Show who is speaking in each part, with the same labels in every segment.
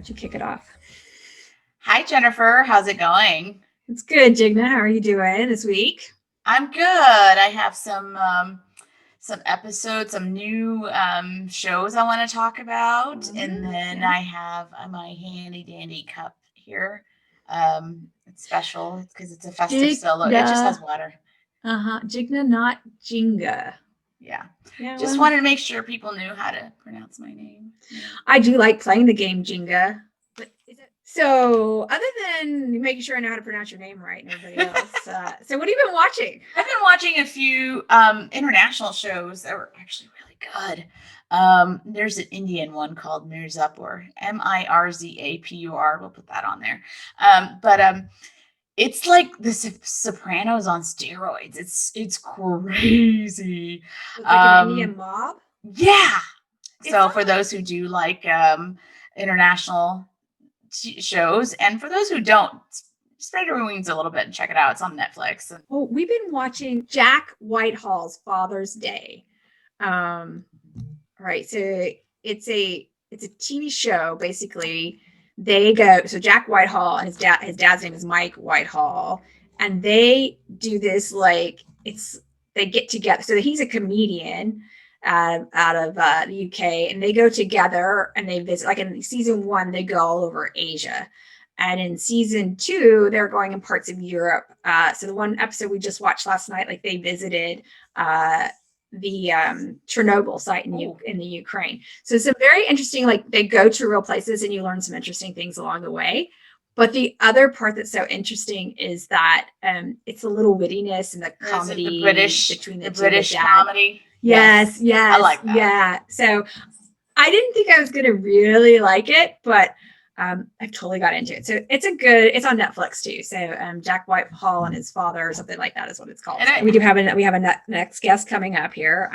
Speaker 1: don't you kick it off?
Speaker 2: Hi, Jennifer. How's it going?
Speaker 1: It's good, Jigna. How are you doing this week?
Speaker 2: I'm good. I have some episodes, some new shows I want to talk about, and then
Speaker 1: Yeah.
Speaker 2: I have my handy dandy cup here. It's special because it's a festive solo. It just
Speaker 1: Jigna.
Speaker 2: has water.
Speaker 1: Jigna, not Jinga.
Speaker 2: Yeah.
Speaker 1: Yeah,
Speaker 2: Just
Speaker 1: well,
Speaker 2: wanted to make sure people knew how to pronounce my name. Yeah.
Speaker 1: I do like playing the game Jenga. But so, other than making sure I know how to pronounce your name right and everybody else, so what have you been watching?
Speaker 2: I've been watching a few international shows that were actually really good. There's an Indian one called Mirzapur, Mirzapur. We'll put that on there. But it's like the Sopranos on steroids. It's crazy.
Speaker 1: With like an Indian
Speaker 2: Um,
Speaker 1: mob?
Speaker 2: yeah.
Speaker 1: It's
Speaker 2: So
Speaker 1: not.
Speaker 2: for those who do like international shows, and for those who don't, spread your wings a little bit and check it out. It's on Netflix.
Speaker 1: Oh, we've been watching Jack Whitehall's Father's Day. Um, all right, so it's a TV show basically. They go so Jack Whitehall and his dad's name is Mike Whitehall, and they do this like it's they get together. So he's a comedian out of the UK, and they go together and they visit. Like in season one, they go all over Asia, and in season two, they're going in parts of Europe. So the one episode we just watched last night, like they visited uh, the Chernobyl site in the Ukraine. So it's a very interesting. Like they go to real places, and you learn some interesting things along the way. But the other part that's so interesting is that it's a little wittiness and the comedy between
Speaker 2: The
Speaker 1: the
Speaker 2: British
Speaker 1: dad.
Speaker 2: comedy?
Speaker 1: Yes,
Speaker 2: I
Speaker 1: yes,
Speaker 2: like that.
Speaker 1: yeah. So I didn't think I was going to really like it, but I totally got into it. So it's on Netflix too. So Jack Whitehall and his father or something like that is what it's called. And we have a next guest coming up here.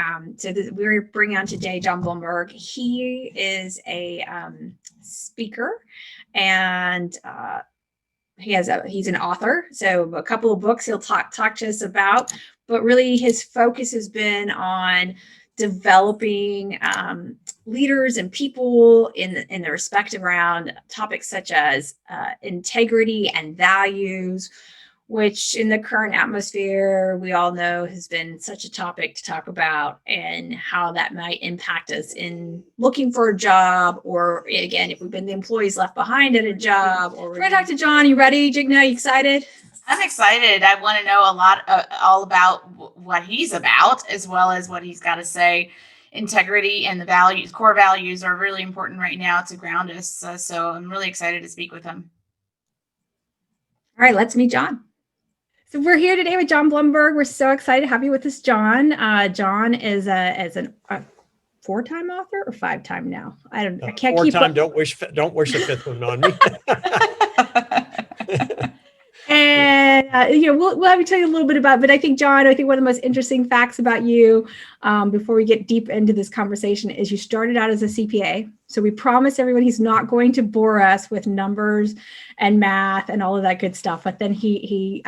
Speaker 1: We're bringing on today John Blumberg. He is a speaker and he's an author. So a couple of books he'll talk to us about, but really his focus has been on developing leaders and people in the respective around topics such as integrity and values, which in the current atmosphere we all know has been such a topic to talk about, and how that might impact us in looking for a job, or again if we've been the employees left behind at a job. Or we're going to talk to John. You ready, Jigna? You excited?
Speaker 2: I'm excited. I want to know a lot, all about what he's about, as well as what he's got to say. Integrity and the values, core values, are really important right now to ground us. So I'm really excited to speak with him.
Speaker 1: All right, let's meet John. So we're here today with John Blumberg. We're so excited to have you with us, John. John is a 4-time author or 5-time now. I can't keep
Speaker 3: up. Don't wish a fifth one on me.
Speaker 1: And we'll have you tell you a little bit about. But I think John, one of the most interesting facts about you, before we get deep into this conversation, is you started out as a CPA. So we promise everyone he's not going to bore us with numbers and math and all of that good stuff. But then he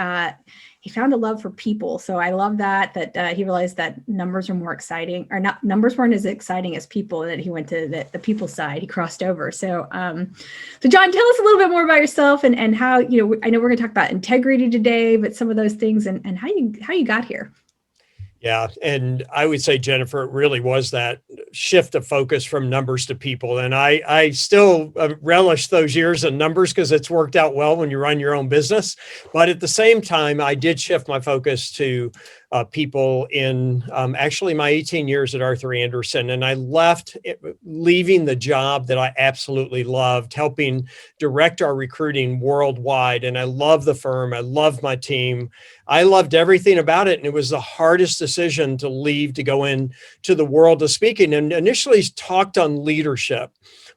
Speaker 1: found a love for people. So I love that he realized that numbers are more exciting, or not, numbers weren't as exciting as people, that he went to the people side. He crossed over. So John, tell us a little bit more about yourself and how, I know we're going to talk about integrity today, but some of those things and how you got here.
Speaker 3: Yeah. And I would say, Jennifer, it really was that shift of focus from numbers to people. And I still relish those years in numbers because it's worked out well when you run your own business. But at the same time, I did shift my focus to people in actually my 18 years at Arthur Andersen. And I leaving the job that I absolutely loved, helping direct our recruiting worldwide. And I love the firm. I love my team. I loved everything about it. And it was the hardest decision to leave to go into the world of speaking, and initially talked on leadership.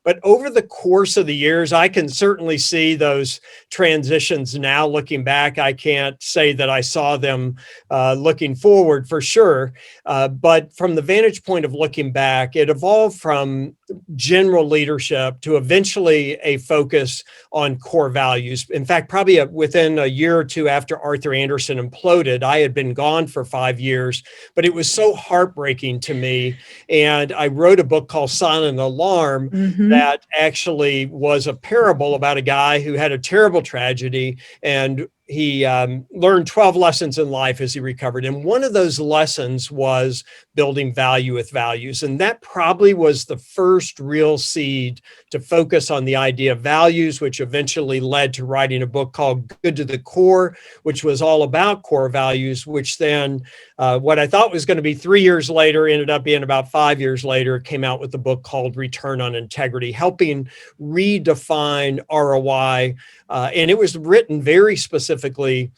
Speaker 3: But over the course of the years, I can certainly see those transitions now. Looking back, I can't say that I saw them looking forward for sure. But from the vantage point of looking back, it evolved from general leadership to eventually a focus on core values. In fact, probably within a year or two after Arthur Andersen imploded, I had been gone for 5 years, but it was so heartbreaking to me. And I wrote a book called Silent Alarm that actually was a parable about a guy who had a terrible tragedy, and he learned 12 lessons in life as he recovered. And one of those lessons was building value with values. And that probably was the first real seed to focus on the idea of values, which eventually led to writing a book called Good to the Core, which was all about core values, which then what I thought was going to be 3 years later ended up being about 5 years later, came out with a book called Return on Integrity, helping redefine ROI. And it was written very specifically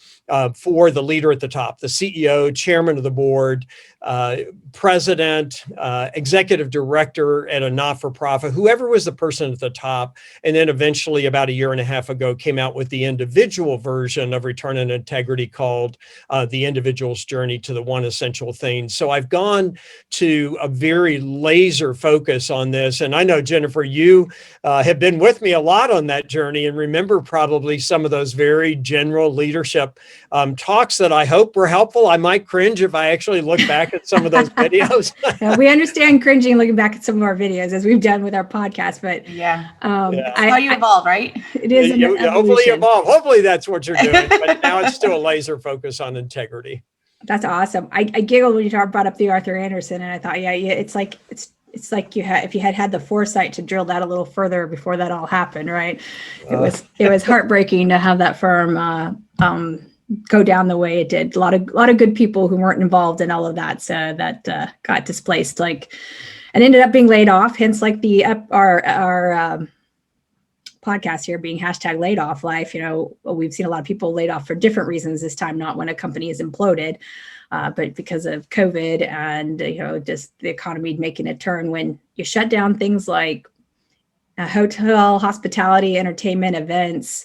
Speaker 3: for the leader at the top, the CEO, chairman of the board, president, executive director at a not-for-profit, whoever was the person at the top. And then eventually, about a year and a half ago, came out with the individual version of Return on Integrity called The Individual's Journey to the One Essential Thing. So I've gone to a very laser focus on this. And I know, Jennifer, you have been with me a lot on that journey and remember probably some of those very general leadership talks that I hope were helpful. I might cringe if I actually look back at some of those videos.
Speaker 1: Yeah, we understand cringing looking back at some of our videos as we've done with our podcast, but
Speaker 2: how you evolve, right?
Speaker 1: It is
Speaker 3: hopefully evolve. Hopefully that's what you're doing. But now it's still a laser focus on integrity.
Speaker 1: That's awesome. I giggled when you brought up the Arthur Andersen, and I thought, it's like if you had the foresight to drill that a little further before that all happened, right? It was heartbreaking to have that firm go down the way it did. A lot of good people who weren't involved in all of that, so that got displaced, and ended up being laid off. Hence, our podcast here being #LaidOffLife. We've seen a lot of people laid off for different reasons this time, not when a company is imploded, but because of COVID and just the economy making a turn. When you shut down things like hotel, hospitality, entertainment, events,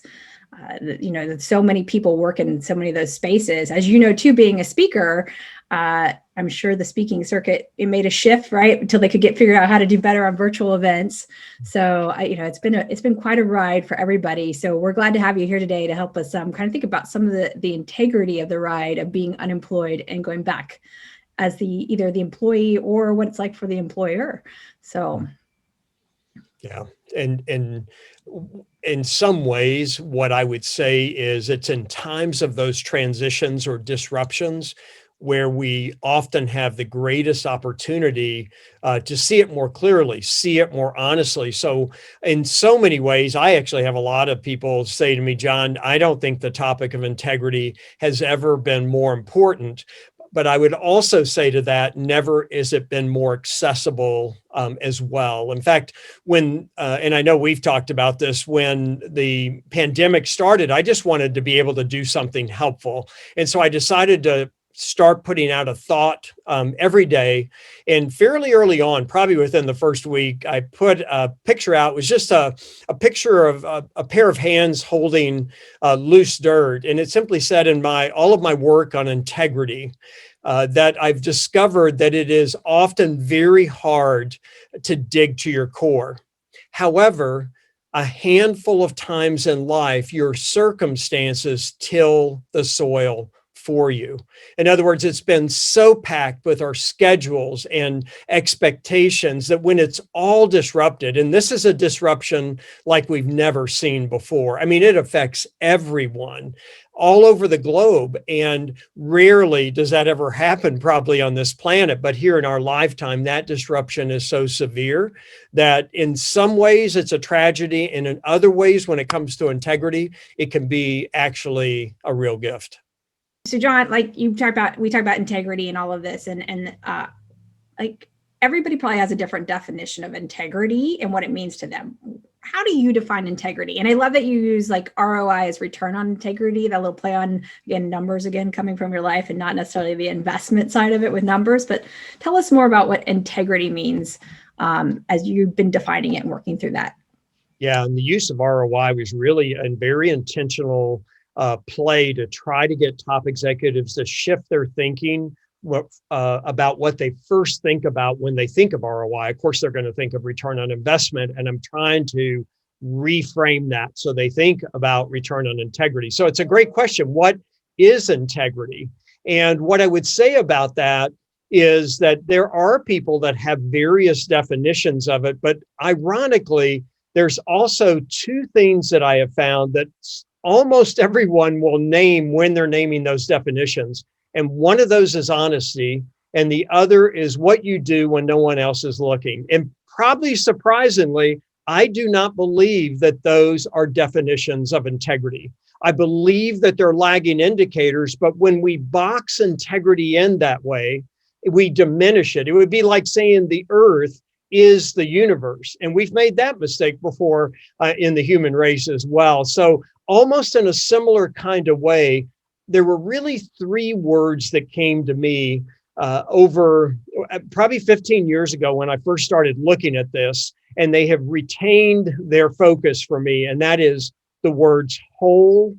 Speaker 1: so many people work in so many of those spaces. As you know, too, being a speaker, I'm sure the speaking circuit, it made a shift, right, until they could figure out how to do better on virtual events. So, it's been quite a ride for everybody. So we're glad to have you here today to help us kind of think about some of the integrity of the ride of being unemployed and going back as either the employee or what it's like for the employer. So,
Speaker 3: yeah, and in some ways, what I would say is it's in times of those transitions or disruptions where we often have the greatest opportunity to see it more clearly, see it more honestly. So in so many ways, I actually have a lot of people say to me, John, I don't think the topic of integrity has ever been more important. But I would also say to that, never has it been more accessible as well. In fact, and I know we've talked about this, when the pandemic started, I just wanted to be able to do something helpful. And so I decided to start putting out a thought every day. And fairly early on, probably within the first week, I put a picture out. It was just a picture of a pair of hands holding loose dirt. And it simply said, in all of my work on integrity, that I've discovered that it is often very hard to dig to your core. However, a handful of times in life, your circumstances till the soil for you. In other words, it's been so packed with our schedules and expectations that when it's all disrupted, and this is a disruption like we've never seen before. I mean, it affects everyone all over the globe. And rarely does that ever happen probably on this planet. But here in our lifetime, that disruption is so severe that in some ways it's a tragedy. And in other ways, when it comes to integrity, it can be actually a real gift.
Speaker 1: So John, we talk about integrity and all of this, and everybody probably has a different definition of integrity and what it means to them. How do you define integrity? And I love that you use ROI as return on integrity, that little play on, again, numbers again coming from your life and not necessarily the investment side of it with numbers. But tell us more about what integrity means as you've been defining it and working through that.
Speaker 3: Yeah, and the use of ROI was really a very intentional play to try to get top executives to shift their thinking about what they first think about when they think of ROI. Of course, they're going to think of return on investment, and I'm trying to reframe that so they think about return on integrity. So it's a great question. What is integrity? And what I would say about that is that there are people that have various definitions of it, but ironically, there's also two things that I have found that almost everyone will name when they're naming those definitions. And one of those is honesty, and the other is what you do when no one else is looking. And probably surprisingly, I do not believe that those are definitions of integrity. I believe that they're lagging indicators, but when we box integrity in that way, we diminish it. It would be like saying the earth is the universe. And we've made that mistake before in the human race as well. So almost in a similar kind of way, there were really three words that came to me over probably 15 years ago when I first started looking at this, and they have retained their focus for me. And that is the words whole,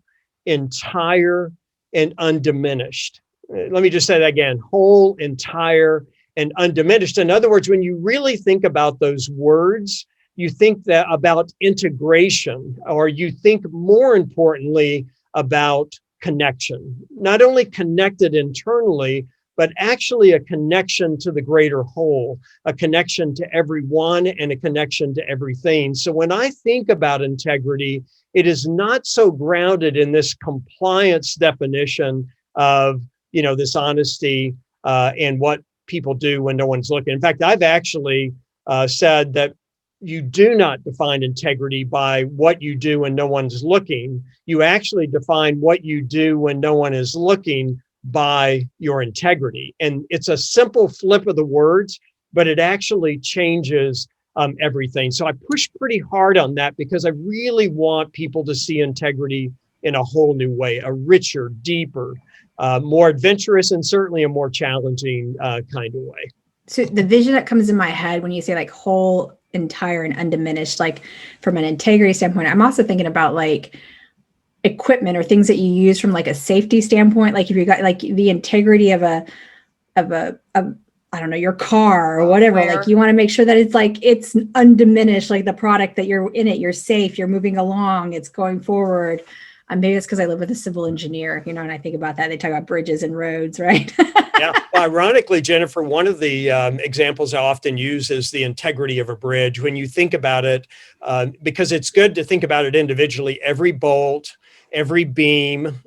Speaker 3: entire, and undiminished. Let me just say that again, whole, entire, and undiminished. In other words, when you really think about those words, you think that about integration, or you think more importantly about connection, not only connected internally, but actually a connection to the greater whole, a connection to everyone and a connection to everything. So when I think about integrity, it is not so grounded in this compliance definition of, this honesty and what people do when no one's looking. In fact, I've actually said that you do not define integrity by what you do when no one's looking. You actually define what you do when no one is looking by your integrity. And it's a simple flip of the words, but it actually changes everything. So I push pretty hard on that because I really want people to see integrity in a whole new way, a richer, deeper, more adventurous, and certainly a more challenging kind of way.
Speaker 1: So the vision that comes in my head when you say like whole, entire, and undiminished, like from an integrity standpoint, I'm also thinking about like equipment or things that you use from like a safety standpoint. Like if you got like the integrity of a I don't know, your car or whatever, like you want to make sure that it's undiminished, like the product that you're in it, you're safe, you're moving along, it's going forward. Maybe it's because I live with a civil engineer, and I think about that. They talk about bridges and roads, right?
Speaker 3: Yeah. Well, ironically, Jennifer, one of the examples I often use is the integrity of a bridge. When you think about it, because it's good to think about it individually, every bolt, every beam,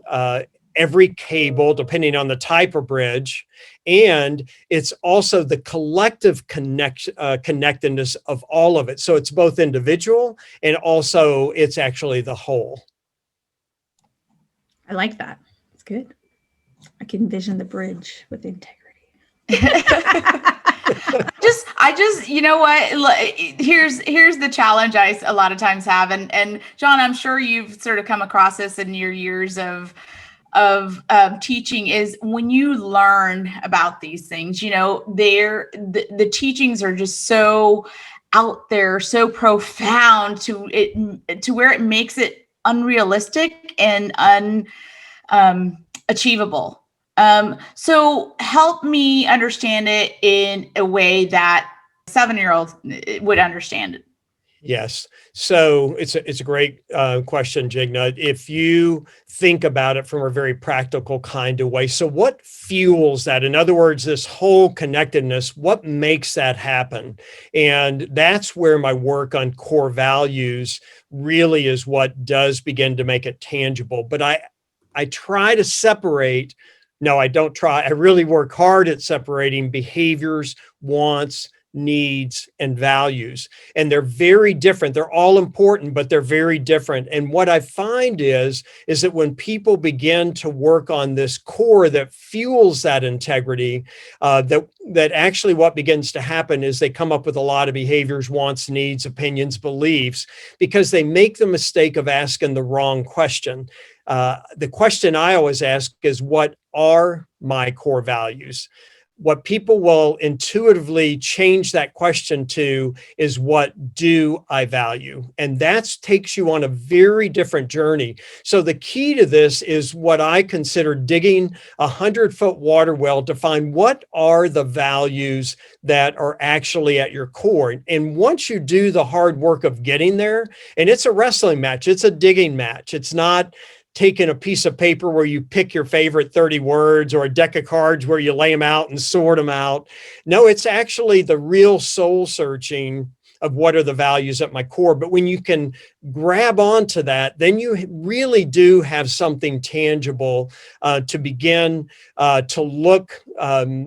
Speaker 3: every cable, depending on the type of bridge, and it's also the collective connectedness of all of it. So it's both individual and also it's actually the whole.
Speaker 1: I like that. It's good. I can envision the bridge with integrity.
Speaker 2: I just, you know what? Here's the challenge I a lot of times have, and John, I'm sure you've sort of come across this in your years of teaching, is when you learn about these things, the teachings are just so out there, so profound to where it makes it unrealistic and unachievable. So help me understand it in a way that a 7-year-old would understand it.
Speaker 3: Yes. So it's a great question, Jigna. If you think about it from a very practical kind of way, so what fuels that? In other words, this whole connectedness, what makes that happen? And that's where my work on core values really is what does begin to make it tangible. But I try to separate. No, I don't try. I really work hard at separating behaviors, wants, needs, and values. And they're very different. They're all important, but they're very different. And what I find is that when people begin to work on this core that fuels that integrity, that actually what begins to happen is they come up with a lot of behaviors, wants, needs, opinions, beliefs, because they make the mistake of asking the wrong question. The question I always ask is, what are my core values? what people will intuitively change that question to is, what do I value? And that takes you on a very different journey. So the key to this is what I consider digging 100-foot water well to find what are the values that are actually at your core. And once you do the hard work of getting there, and it's a wrestling match, it's a digging match. It's not taking a piece of paper where you pick your favorite 30 words or a deck of cards where you lay them out and sort them out. No, it's actually the real soul searching of what are the values at my core. But when you can grab onto that, then you really do have something tangible to begin to look. A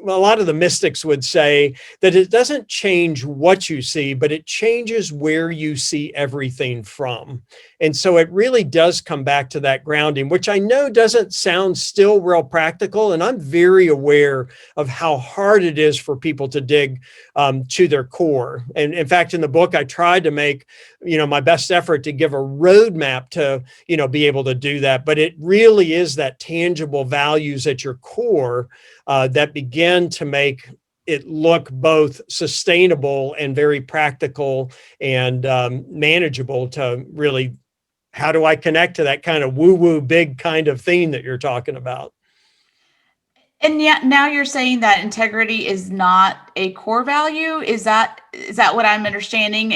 Speaker 3: lot of the mystics would say that it doesn't change what you see, but it changes where you see everything from. And so it really does come back to that grounding, which I know doesn't sound still real practical. And I'm very aware of how hard it is for people to dig to their core. And in fact, in the book, I tried to make, my best effort to give a roadmap to, be able to do that. But it really is that tangible values at your core that begin to make it look both sustainable and very practical and manageable to really, how do I connect to that kind of woo-woo big kind of theme that you're talking about?
Speaker 2: And yet now you're saying that integrity is not a core value. Is that what I'm understanding?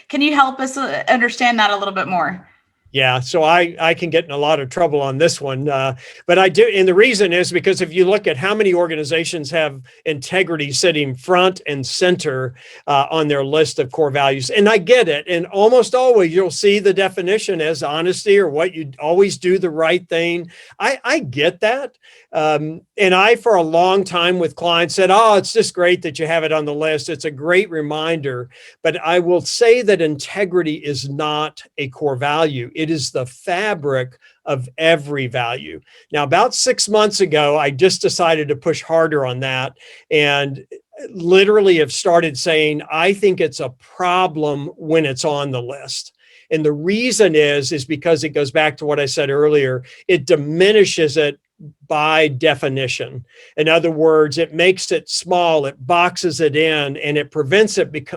Speaker 2: Can you help us understand that a little bit more?
Speaker 3: Yeah, so I can get in a lot of trouble on this one, but I do. And the reason is because if you look at how many organizations have integrity sitting front and center on their list of core values, and I get it. And almost always you'll see the definition as honesty or what you always do the right thing. I get that. And I, for a long time with clients said, oh, it's just great that you have it on the list. It's a great reminder. But I will say that integrity is not a core value. It is the fabric of every value. Now, about 6 months ago, I just decided to push harder on that and literally have started saying, I think it's a problem when it's on the list. And the reason is because it goes back to what I said earlier. It diminishes it by definition. In other words, it makes it small, it boxes it in, and it prevents it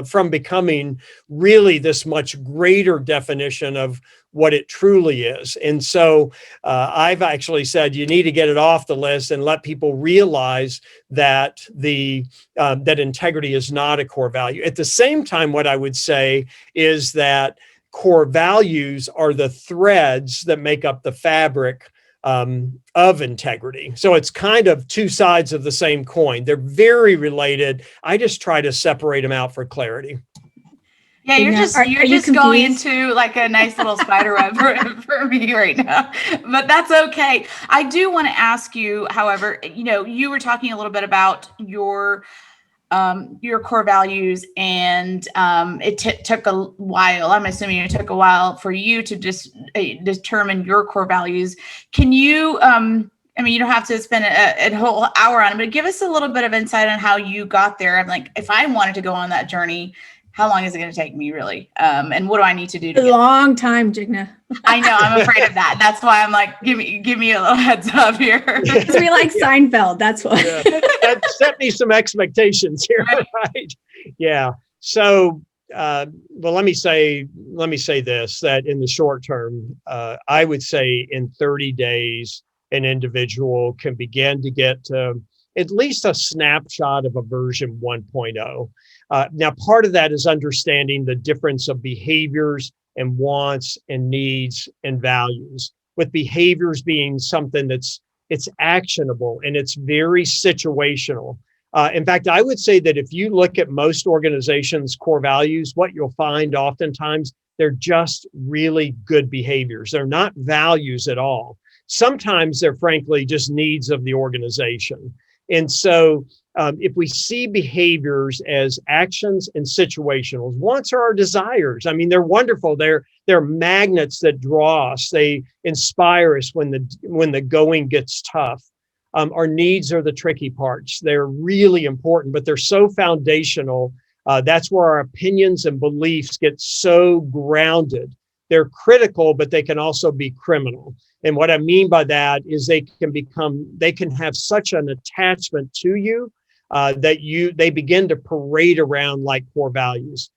Speaker 3: from becoming really this much greater definition of what it truly is. And so I've actually said you need to get it off the list and let people realize that that integrity is not a core value. At the same time, what I would say is that core values are the threads that make up the fabric of integrity. So it's kind of two sides of the same coin. They're very related. I just try to separate them out for clarity.
Speaker 2: Yeah, you're just going into like a nice little spider web for me right now, but that's okay. I do want to ask you, however, you were talking a little bit about your core values, and it took a while. I'm assuming it took a while for you to just determine your core values. Can you, you don't have to spend a whole hour on it, but give us a little bit of insight on how you got there. I'm like, if I wanted to go on that journey, how long is it going to take me really? And what do I need to do?
Speaker 1: A long time, Jigna.
Speaker 2: I know. I'm afraid of that. That's why I'm like, give me a little heads up here.
Speaker 1: Because we like Seinfeld. That's why.
Speaker 3: Yeah. Set me some expectations here, right? Yeah. So, well, let me say this, that in the short term, I would say in 30 days, an individual can begin to get at least a snapshot of a version 1.0. Now, part of that is understanding the difference of behaviors and wants and needs and values, with behaviors being something it's actionable and it's very situational. In fact, I would say that if you look at most organizations' core values, what you'll find oftentimes, they're just really good behaviors. They're not values at all. Sometimes they're frankly just needs of the organization. And so if we see behaviors as actions and situationals, wants are our desires. I mean, they're wonderful. They're magnets that draw us. They inspire us when the going gets tough. Our needs are the tricky parts. They're really important, but they're so foundational. That's where our opinions and beliefs get so grounded they're critical, but they can also be criminal. And what I mean by that is they can have such an attachment to you that they begin to parade around like core values.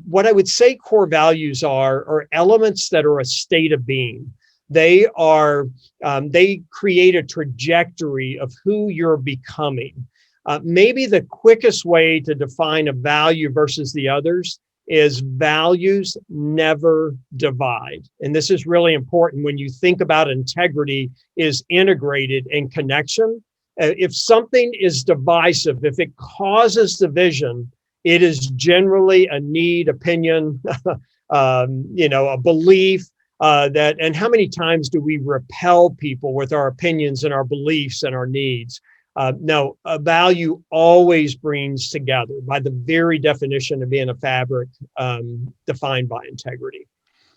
Speaker 3: What I would say core values are elements that are a state of being. They create a trajectory of who you're becoming. Maybe the quickest way to define a value versus the others is values never divide. And this is really important when you think about integrity is integrated in connection. If something is divisive, if it causes division, it is generally a need, opinion, a belief and how many times do we repel people with our opinions and our beliefs and our needs? No, a value always brings together by the very definition of being a fabric defined by integrity.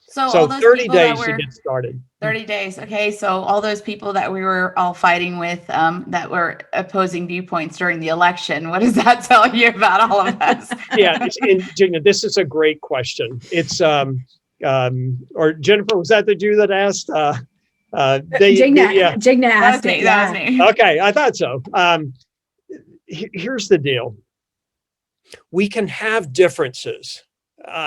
Speaker 2: So
Speaker 3: all those 30 days to get started.
Speaker 2: 30 days. Okay. So all those people that we were all fighting with that were opposing viewpoints during the election, what does that tell you about all of us?
Speaker 3: Yeah. Jigna, this is a great question. It's, or Jennifer, was that the Jew that asked?
Speaker 1: Jigna asked it.
Speaker 2: That was me.
Speaker 3: Okay. I thought so. Here's the deal. We can have differences.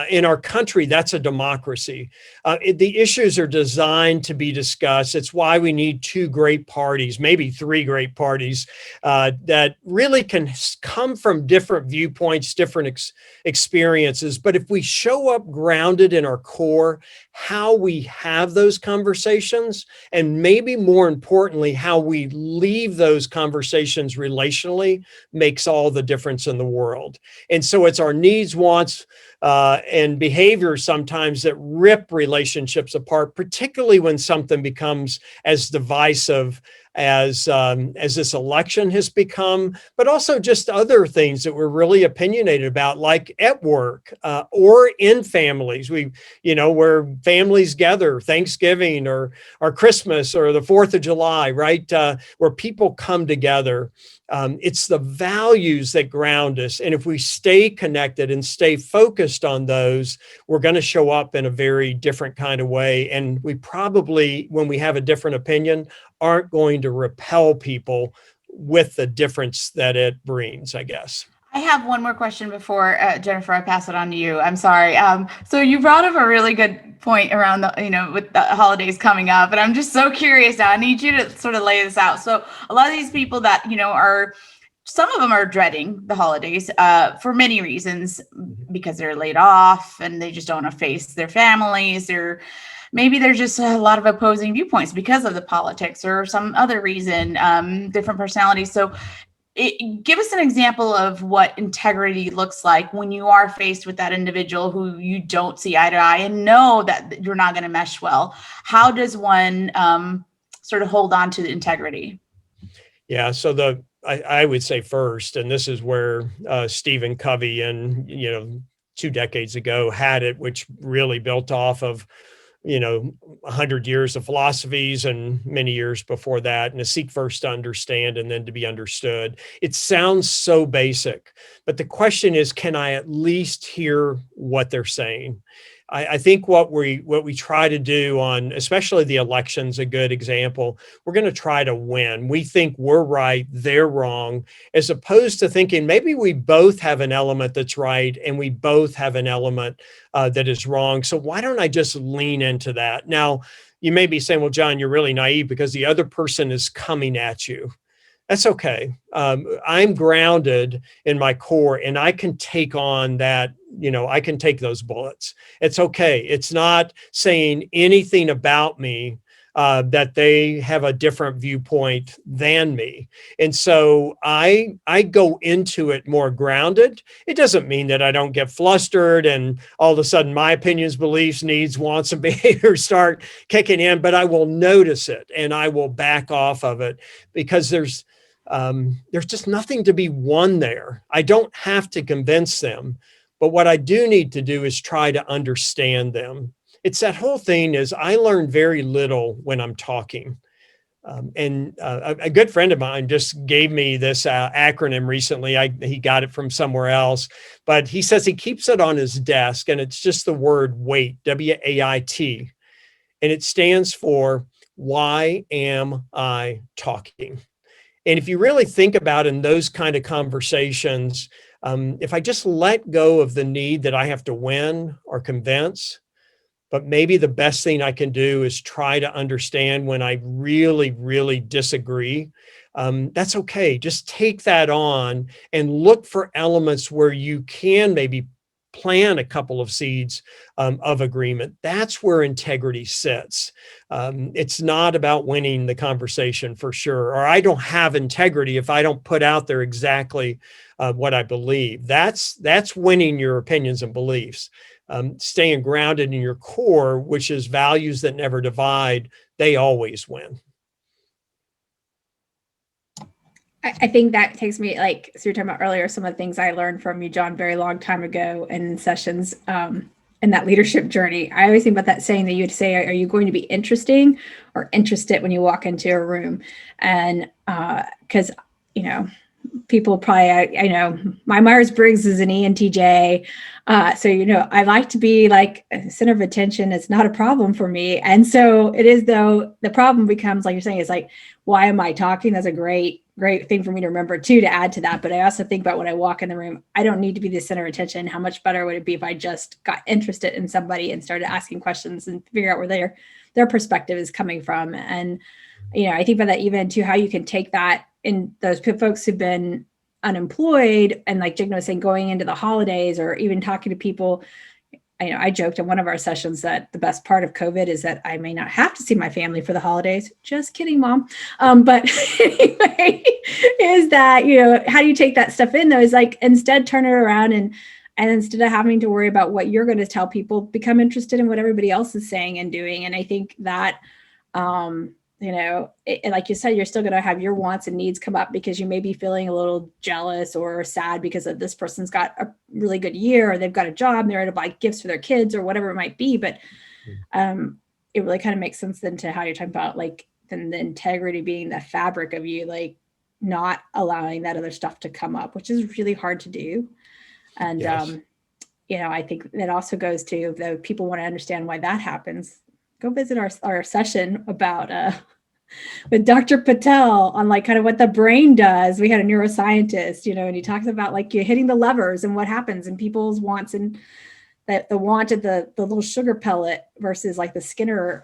Speaker 3: In our country, that's a democracy. The issues are designed to be discussed. It's why we need two great parties, maybe three great parties that really can come from different viewpoints, different experiences. But if we show up grounded in our core, how we have those conversations, and maybe more importantly, how we leave those conversations relationally makes all the difference in the world. And so it's our needs, wants, and behaviors sometimes that rip relationships apart, particularly when something becomes as divisive as this election has become, but also just other things that we're really opinionated about, like at work or in families. Where families gather, Thanksgiving or Christmas or the 4th of July, right? Where people come together. It's the values that ground us. And if we stay connected and stay focused on those, we're going to show up in a very different kind of way. And we probably, when we have a different opinion, aren't going to repel people with the difference that it brings, I guess.
Speaker 2: I have one more question before, Jennifer, I pass it on to you. I'm sorry. So you brought up a really good point around with the holidays coming up, and I'm just so curious now. I need you to sort of lay this out. So a lot of these people that, some of them are dreading the holidays for many reasons, because they're laid off and they just don't want to face their families, or maybe there's just a lot of opposing viewpoints because of the politics or some other reason, different personalities. So give us an example of what integrity looks like when you are faced with that individual who you don't see eye to eye and know that you're not going to mesh well. How does one sort of hold on to the integrity?
Speaker 3: Yeah, so I would say first, and this is where Stephen Covey and 2 decades ago had it, which really built off of 100 years of philosophies and many years before that, and to seek first to understand and then to be understood. It sounds so basic, but the question is, can I at least hear what they're saying? I think what we try to do on, especially the election's a good example. We're going to try to win. We think we're right, they're wrong, as opposed to thinking maybe we both have an element that's right and we both have an element that is wrong. So why don't I just lean into that? Now, you may be saying, well, John, you're really naive because the other person is coming at you. That's okay. I'm grounded in my core and I can take on that. I can take those bullets. It's okay. It's not saying anything about me that they have a different viewpoint than me. And so I go into it more grounded. It doesn't mean that I don't get flustered and all of a sudden my opinions, beliefs, needs, wants, and behaviors start kicking in, but I will notice it and I will back off of it because there's just nothing to be won there. I don't have to convince them, but what I do need to do is try to understand them. It's that whole thing is I learn very little when I'm talking. And a good friend of mine just gave me this acronym recently. He got it from somewhere else, but he says he keeps it on his desk, and it's just the word wait, WAIT, and it stands for why am I talking? And if you really think about in those kind of conversations, if I just let go of the need that I have to win or convince, but maybe the best thing I can do is try to understand when I really, really disagree. That's okay. Just take that on and look for elements where you can maybe plant a couple of seeds of agreement. That's where integrity sits. It's not about winning the conversation for sure, or I don't have integrity if I don't put out there exactly what I believe. That's winning your opinions and beliefs. Staying grounded in your core, which is values that never divide, they always win.
Speaker 1: I think that takes me, like, so you're talking about earlier, some of the things I learned from you, John, very long time ago in sessions in that leadership journey. I always think about that saying that you would say, are you going to be interesting or interested when you walk into a room? And because, people probably, I know my Myers-Briggs is an ENTJ. So, I like to be like a center of attention. It's not a problem for me. And so it is, though, the problem becomes, like you're saying, is like, why am I talking? That's a great thing for me to remember too, to add to that. But I also think about when I walk in the room, I don't need to be the center of attention. How much better would it be if I just got interested in somebody and started asking questions and figure out where their perspective is coming from? And, I think about that even too, how you can take that in those folks who've been unemployed, and like Jigna was saying, going into the holidays or even talking to people. I joked in one of our sessions that the best part of COVID is that I may not have to see my family for the holidays. Just kidding, Mom. But anyway, is that, how do you take that stuff in though? Is like, instead turn it around and instead of having to worry about what you're going to tell people, become interested in what everybody else is saying and doing. And I think that, like you said, you're still going to have your wants and needs come up because you may be feeling a little jealous or sad because of this person's got a really good year, or they've got a job and they're able to buy gifts for their kids or whatever it might be. But it really kind of makes sense then to how you're talking about, like, then the integrity being the fabric of you, like not allowing that other stuff to come up, which is really hard to do. And,
Speaker 3: yes.
Speaker 1: I think that also goes to, though people want to understand why that happens, go visit our session about with Dr. Patel on like kind of what the brain does. We had a neuroscientist, and he talks about like you're hitting the levers and what happens in people's wants, and that the want of the little sugar pellet versus like the Skinner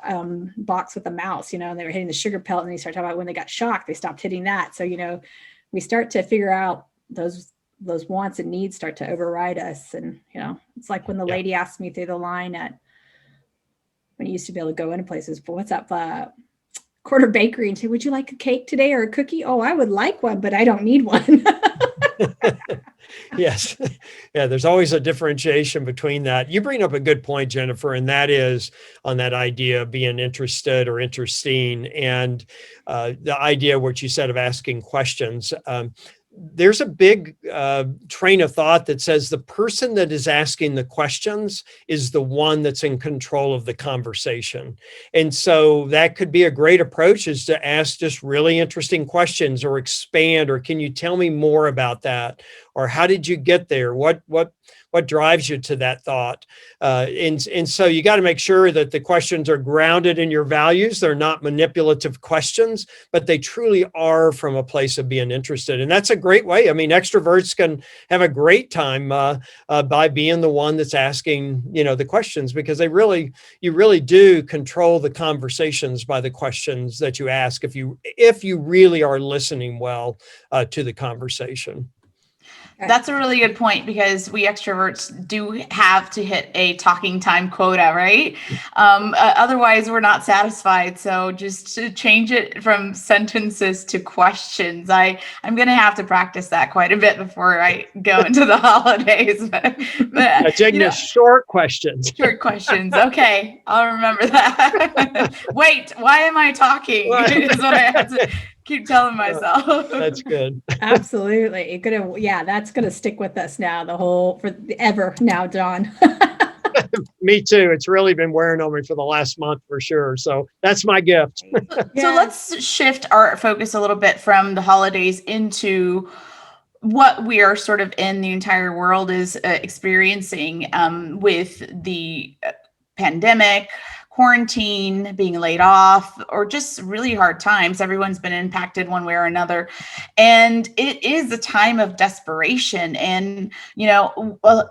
Speaker 1: box with the mouse, and they were hitting the sugar pellet, and they started talking about when they got shocked, they stopped hitting that. So, we start to figure out those wants and needs start to override us. And, it's like when the lady asked me through the line when you used to be able to go into places, but what's up, Quarter Bakery, and say, would you like a cake today or a cookie? Oh, I would like one, but I don't need one.
Speaker 3: Yes. Yeah. There's always a differentiation between that. You bring up a good point, Jennifer, and that is on that idea of being interested or interesting, and the idea what you said of asking questions. There's a big train of thought that says the person that is asking the questions is the one that's in control of the conversation. And so that could be a great approach, is to ask just really interesting questions, or expand, or can you tell me more about that? Or how did you get there? What drives you to that thought? And so you got to make sure that the questions are grounded in your values. They're not manipulative questions, but they truly are from a place of being interested. And that's a great way. I mean, extroverts can have a great time by being the one that's asking, the questions, because you really do control the conversations by the questions that you ask, if you really are listening well to the conversation.
Speaker 2: That's a really good point, because we extroverts do have to hit a talking time quota, right? Otherwise, we're not satisfied. So just to change it from sentences to questions, I'm going to have to practice that quite a bit before I go into the holidays. But
Speaker 3: Jigna, short questions.
Speaker 2: Short questions. Okay, I'll remember that. Wait, why am I talking? Is what I have to keep telling myself.
Speaker 3: That's good.
Speaker 1: Absolutely. That's going to stick with us now, forever now, John.
Speaker 3: Me too. It's really been wearing on me for the last month for sure. So that's my gift.
Speaker 2: So let's shift our focus a little bit from the holidays into what we are sort of in the entire world is experiencing with the pandemic, quarantine, being laid off, or just really hard times. Everyone's been impacted one way or another. And it is a time of desperation. And, well,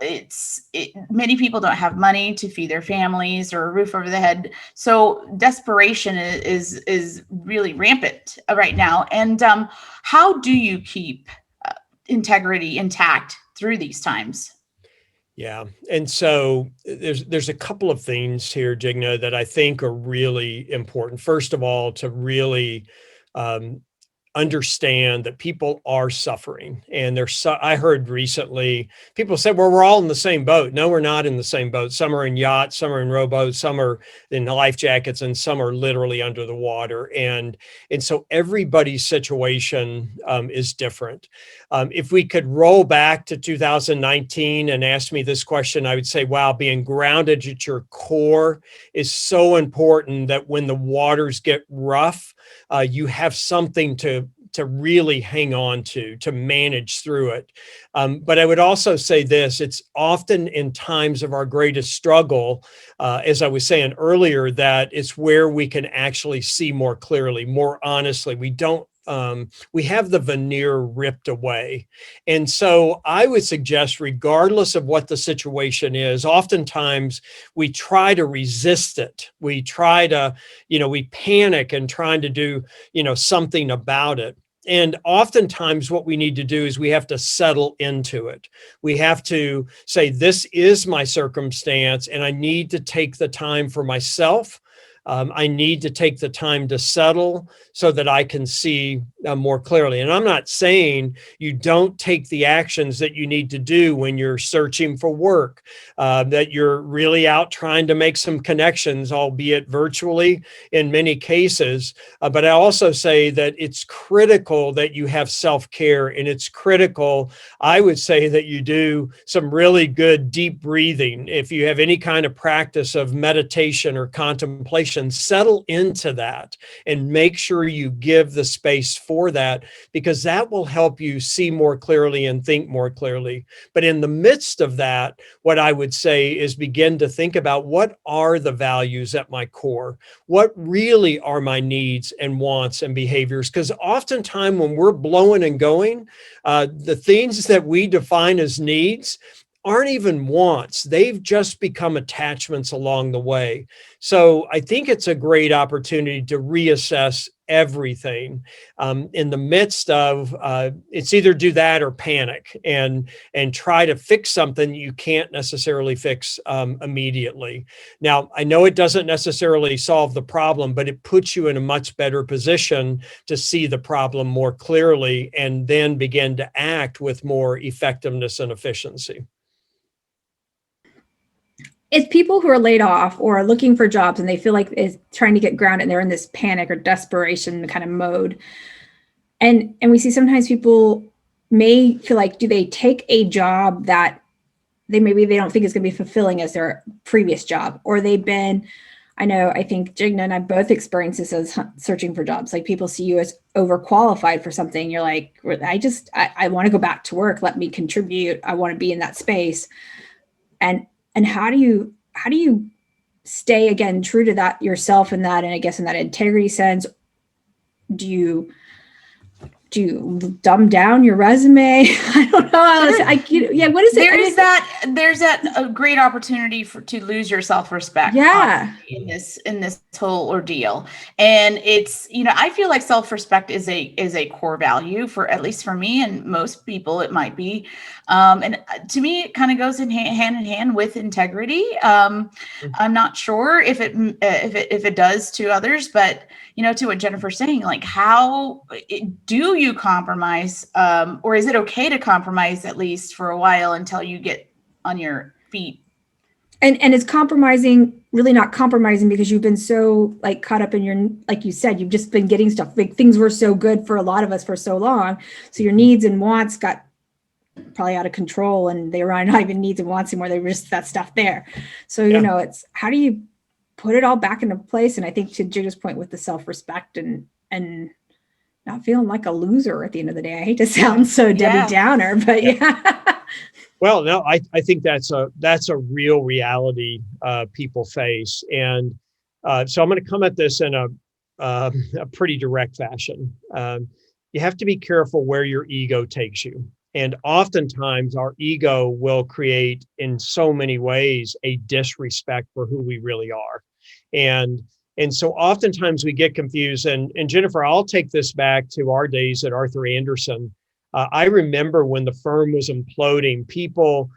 Speaker 2: many people don't have money to feed their families or a roof over the head. So desperation is really rampant right now. And how do you keep integrity intact through these times?
Speaker 3: Yeah. And so there's a couple of things here, Jigna, that I think are really important. First of all, to really um, understand that people are suffering. And I heard recently people said, well, we're all in the same boat. No, we're not in the same boat. Some are in yachts, some are in rowboats, some are in life jackets, and some are literally under the water. And so everybody's situation is different. If we could roll back to 2019 and ask me this question, I would say, wow, being grounded at your core is so important that when the waters get rough, you have something to really hang on to manage through it. But I would also say this, it's often in times of our greatest struggle, as I was saying earlier, that it's where we can actually see more clearly, more honestly. We have the veneer ripped away. And so I would suggest, regardless of what the situation is, oftentimes we try to resist it. We try to, we panic and trying to do, something about it. And oftentimes what we need to do is we have to settle into it. We have to say, this is my circumstance, and I need to take the time for myself. I need to take the time to settle so that I can see more clearly. And I'm not saying you don't take the actions that you need to do when you're searching for work, that you're really out trying to make some connections, albeit virtually in many cases. But I also say that it's critical that you have self-care, and it's critical, I would say, that you do some really good deep breathing. If you have any kind of practice of meditation or contemplation, settle into that and make sure you give the space for that, because that will help you see more clearly and think more clearly. But in the midst of that, what I would say is begin to think about, what are the values at my core? What really are my needs and wants and behaviors? Because oftentimes when we're blowing and going, the things that we define as needs aren't even wants. They've just become attachments along the way. So I think it's a great opportunity to reassess everything in the midst of it's either do that or panic and try to fix something you can't necessarily fix immediately. Now, I know it doesn't necessarily solve the problem, but it puts you in a much better position to see the problem more clearly and then begin to act with more effectiveness and efficiency.
Speaker 1: It's people who are laid off or are looking for jobs and they feel like it's trying to get grounded and they're in this panic or desperation kind of mode. And we see sometimes people may feel like, do they take a job that they don't think is going to be fulfilling as their previous job, or they've been, I think Jigna and I both experienced this as searching for jobs. Like, people see you as overqualified for something. You're like, I want to go back to work. Let me contribute. I want to be in that space. And how do you stay, again, true to that yourself in that, and I guess in that integrity sense? Do you dumb down your resume? I don't know. What is it?
Speaker 2: There's that a great opportunity to lose your self-respect.
Speaker 1: Yeah.
Speaker 2: In this whole ordeal. And it's, I feel like self-respect is a core value, for at least for me and most people it might be. And to me, it kind of goes hand in hand with integrity. I'm not sure if it does to others, but to what Jennifer's saying, like, how do you compromise, or is it okay to compromise at least for a while until you get on your feet?
Speaker 1: And it's compromising, really not compromising, because you've been so caught up in your, like you said, you've just been getting stuff. Like, things were so good for a lot of us for so long. So your needs and wants got probably out of control, and they were not even needs and wants anymore. They were just that stuff there. So, you know, it's how do you put it all back into place? And I think to Jigna's point with the self-respect and not feeling like a loser at the end of the day. I hate to sound so Debbie Downer, but
Speaker 3: Well, no, I think that's a real reality people face. And so I'm going to come at this in a pretty direct fashion. You have to be careful where your ego takes you. And oftentimes our ego will create in so many ways a disrespect for who we really are. And so oftentimes we get confused. And Jennifer, I'll take this back to our days at Arthur Andersen. I remember when the firm was imploding, people,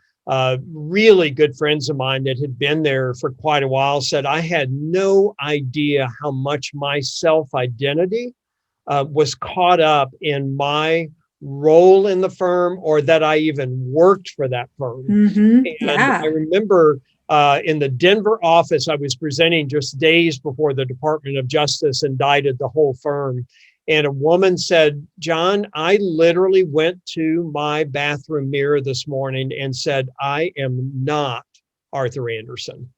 Speaker 3: really good friends of mine that had been there for quite a while said, I had no idea how much my self-identity was caught up in my role in the firm, or that I even worked for that firm. And I remember in the Denver office, I was presenting just days before the Department of Justice indicted the whole firm. And a woman said, John, I literally went to my bathroom mirror this morning and said, I am not Arthur Andersen.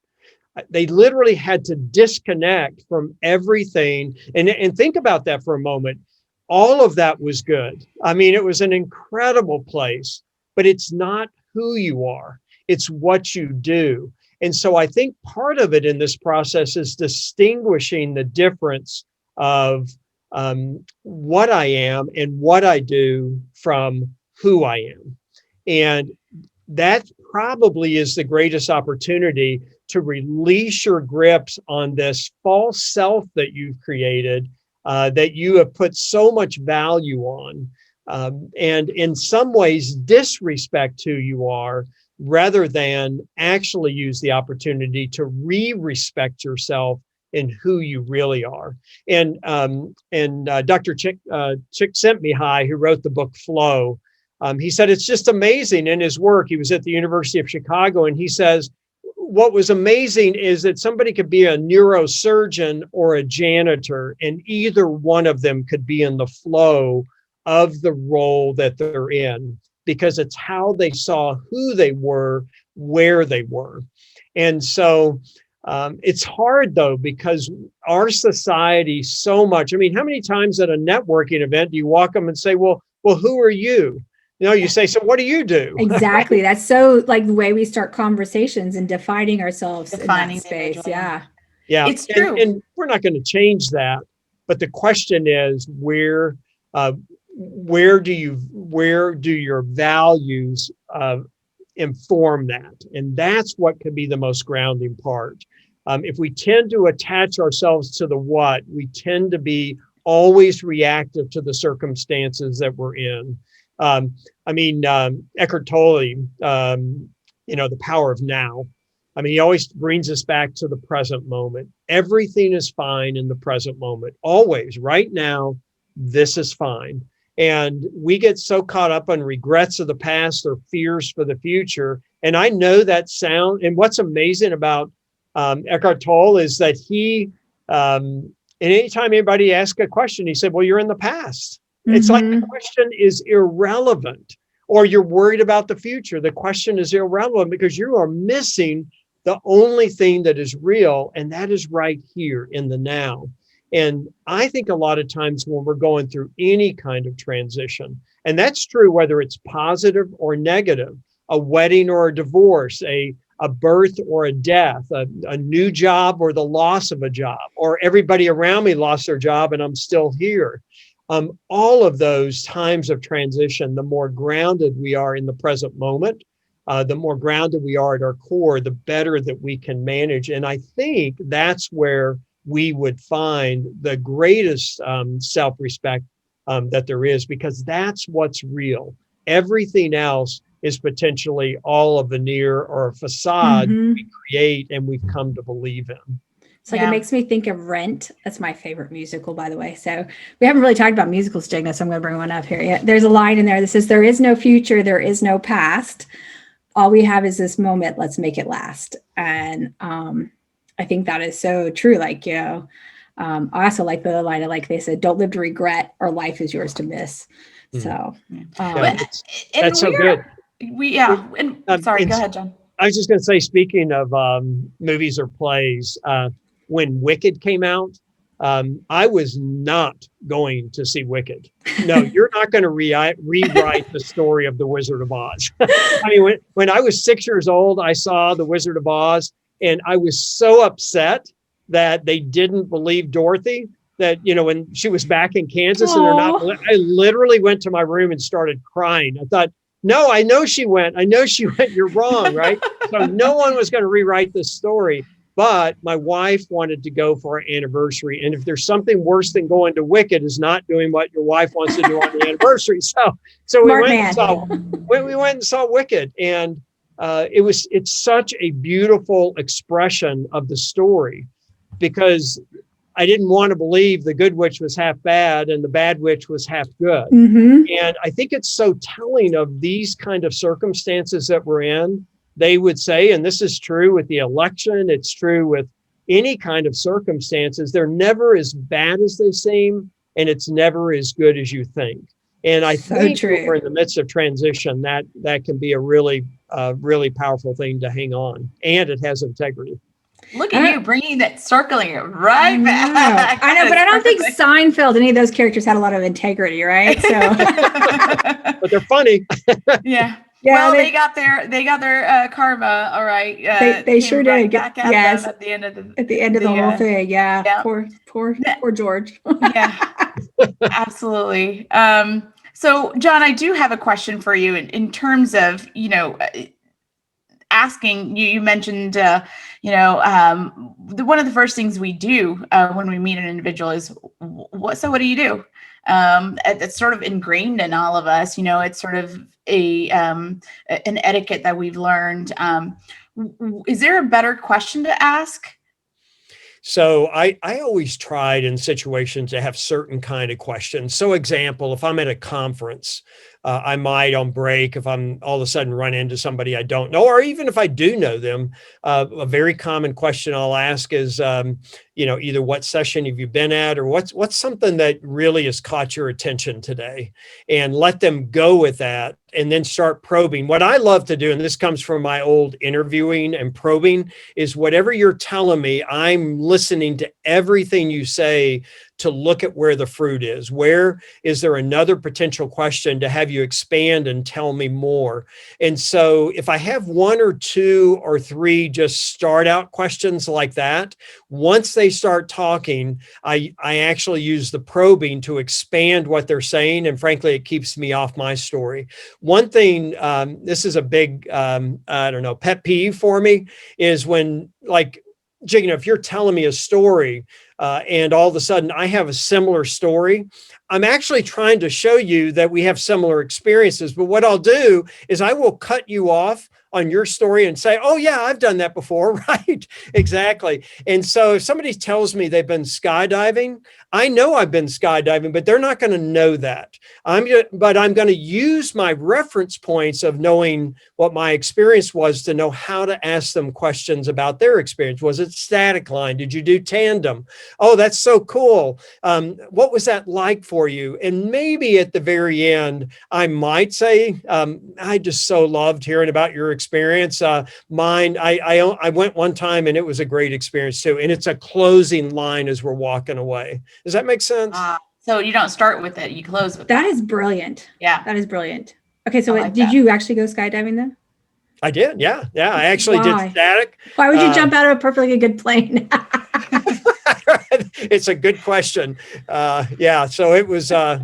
Speaker 3: They literally had to disconnect from everything. And think about that for a moment. All of that was good. I mean, it was an incredible place, but it's not who you are. It's what you do. And so I think part of it in this process is distinguishing the difference of what I am and what I do from who I am. And that probably is the greatest opportunity to release your grips on this false self that you've created, that you have put so much value on, and in some ways disrespect who you are, rather than actually use the opportunity to re-respect yourself in who you really are. And Dr. Chick sent me hi, who wrote the book Flow. He said, it's just amazing in his work. He was at the University of Chicago, and he says, what was amazing is that somebody could be a neurosurgeon or a janitor, and either one of them could be in the flow of the role that they're in, because it's how they saw who they were, where they were. And so it's hard, though, because our society so much, I mean, how many times at a networking event do you walk them and say, well, who are you? You know, you say, so what do you do?
Speaker 1: Exactly. That's so like the way we start conversations and defining ourselves in that space. Yeah.
Speaker 2: It's true.
Speaker 3: And we're not going to change that. But the question is, where do your values inform that? And that's what could be the most grounding part. If we tend to attach ourselves to the what, we tend to be always reactive to the circumstances that we're in. Eckhart Tolle, the power of now. I mean, he always brings us back to the present moment. Everything is fine in the present moment. Always, right now, this is fine. And we get so caught up on regrets of the past or fears for the future. And I know that sound. And what's amazing about Eckhart Tolle is that he, and anytime anybody asks a question, he said, well, you're in the past. It's like the question is irrelevant, or you're worried about the future. The question is irrelevant because you are missing the only thing that is real, and that is right here in the now. And I think a lot of times when we're going through any kind of transition, and that's true whether it's positive or negative, a wedding or a divorce, a birth or a death, a new job or the loss of a job, or everybody around me lost their job and I'm still here. All of those times of transition, the more grounded we are in the present moment, the more grounded we are at our core, the better that we can manage. And I think that's where we would find the greatest self-respect that there is, because that's what's real. Everything else is potentially all a veneer or a facade we create and we've come to believe in.
Speaker 1: It's like, it makes me think of Rent. That's my favorite musical, by the way. So we haven't really talked about musicals, Jigna, so I'm going to bring one up here. Yeah, there's a line in there that says, there is no future, there is no past. All we have is this moment. Let's make it last. And I think that is so true. Like, I also like the line of, like they said, don't live to regret, or life is yours to miss. So
Speaker 3: that's so good.
Speaker 2: Sorry, go ahead, John.
Speaker 3: I was just going to say, speaking of movies or plays, when Wicked came out, I was not going to see Wicked. No, you're not going to rewrite the story of The Wizard of Oz. I mean, when I was 6 years old, I saw The Wizard of Oz, and I was so upset that they didn't believe Dorothy, that, when she was back in Kansas. And they're not, I literally went to my room and started crying. I thought, no, I know she went. You're wrong, right? So no one was going to rewrite this story. But my wife wanted to go for our anniversary. And if there's something worse than going to Wicked, is not doing what your wife wants to do on the anniversary. So we went and saw Wicked. And it's such a beautiful expression of the story, because I didn't want to believe the good witch was half bad and the bad witch was half good.
Speaker 1: Mm-hmm.
Speaker 3: And I think it's so telling of these kind of circumstances that we're in. They would say, and this is true with the election, it's true with any kind of circumstances, they're never as bad as they seem, and it's never as good as you think. And I think we're in the midst of transition, that can be a really powerful thing to hang on, and it has integrity.
Speaker 2: Look at you bringing that, circling it right back.
Speaker 1: I know, but I don't think Seinfeld, any of those characters had a lot of integrity, right? So,
Speaker 3: but they're funny.
Speaker 2: Yeah. Well, they got their karma. All right.
Speaker 1: They sure did.
Speaker 2: Yes. At the end of
Speaker 1: the whole thing. Yeah. Yeah. Poor George.
Speaker 2: Yeah. Absolutely. So, John, I do have a question for you in terms of, asking you mentioned, one of the first things we do when we meet an individual is, what do you do? It's sort of ingrained in all of us. It's sort of an etiquette that we've learned. Is there a better question to ask?
Speaker 3: So I always tried in situations to have certain kind of questions. So example, if I'm at a conference, I might on break, if I'm all of a sudden run into somebody I don't know, or even if I do know them, a very common question I'll ask is, either what session have you been at, or what's something that really has caught your attention today, and let them go with that, and then start probing. What I love to do, and this comes from my old interviewing and probing, is whatever you're telling me, I'm listening to everything you say to look at where the fruit is. Where is there another potential question to have you expand and tell me more? And so if I have one or two or three just start out questions like that, once they start talking, I actually use the probing to expand what they're saying. And frankly, it keeps me off my story. One thing, this is a big, pet peeve for me, is when, like, Jigna, if you're telling me a story and all of a sudden I have a similar story, I'm actually trying to show you that we have similar experiences. But what I'll do is I will cut you off on your story and say, oh yeah, I've done that before, right? Exactly. And so if somebody tells me they've been skydiving, I know I've been skydiving, but they're not going to know that. But I'm going to use my reference points of knowing what my experience was to know how to ask them questions about their experience. Was it static line? Did you do tandem? Oh, that's so cool. What was that like for you? And maybe at the very end, I might say, I just so loved hearing about your experience. Mine, I went one time and it was a great experience too. And it's a closing line as we're walking away. Does that make sense?
Speaker 2: So you don't start with it, you close with it.
Speaker 1: That is brilliant.
Speaker 2: Yeah.
Speaker 1: That is brilliant. Okay, so did you actually go skydiving then?
Speaker 3: I did. Yeah. Yeah. I actually did static.
Speaker 1: Why would you jump out of a perfectly good plane?
Speaker 3: It's a good question. Yeah. So it was, I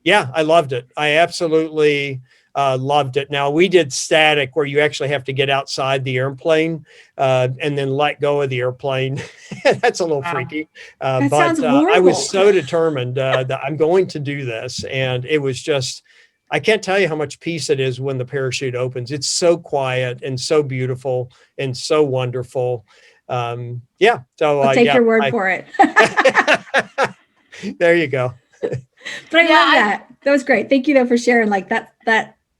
Speaker 3: loved it. I absolutely loved it. Now we did static where you actually have to get outside the airplane and then let go of the airplane. That's a little freaky.
Speaker 1: That sounds horrible.
Speaker 3: I was so determined that I'm going to do this. And it was just, I can't tell you how much peace it is when the parachute opens. It's so quiet and so beautiful and so wonderful. Yeah. So
Speaker 1: I'll take your word for it.
Speaker 3: There you go.
Speaker 1: But I love that. That was great. Thank you though for sharing like that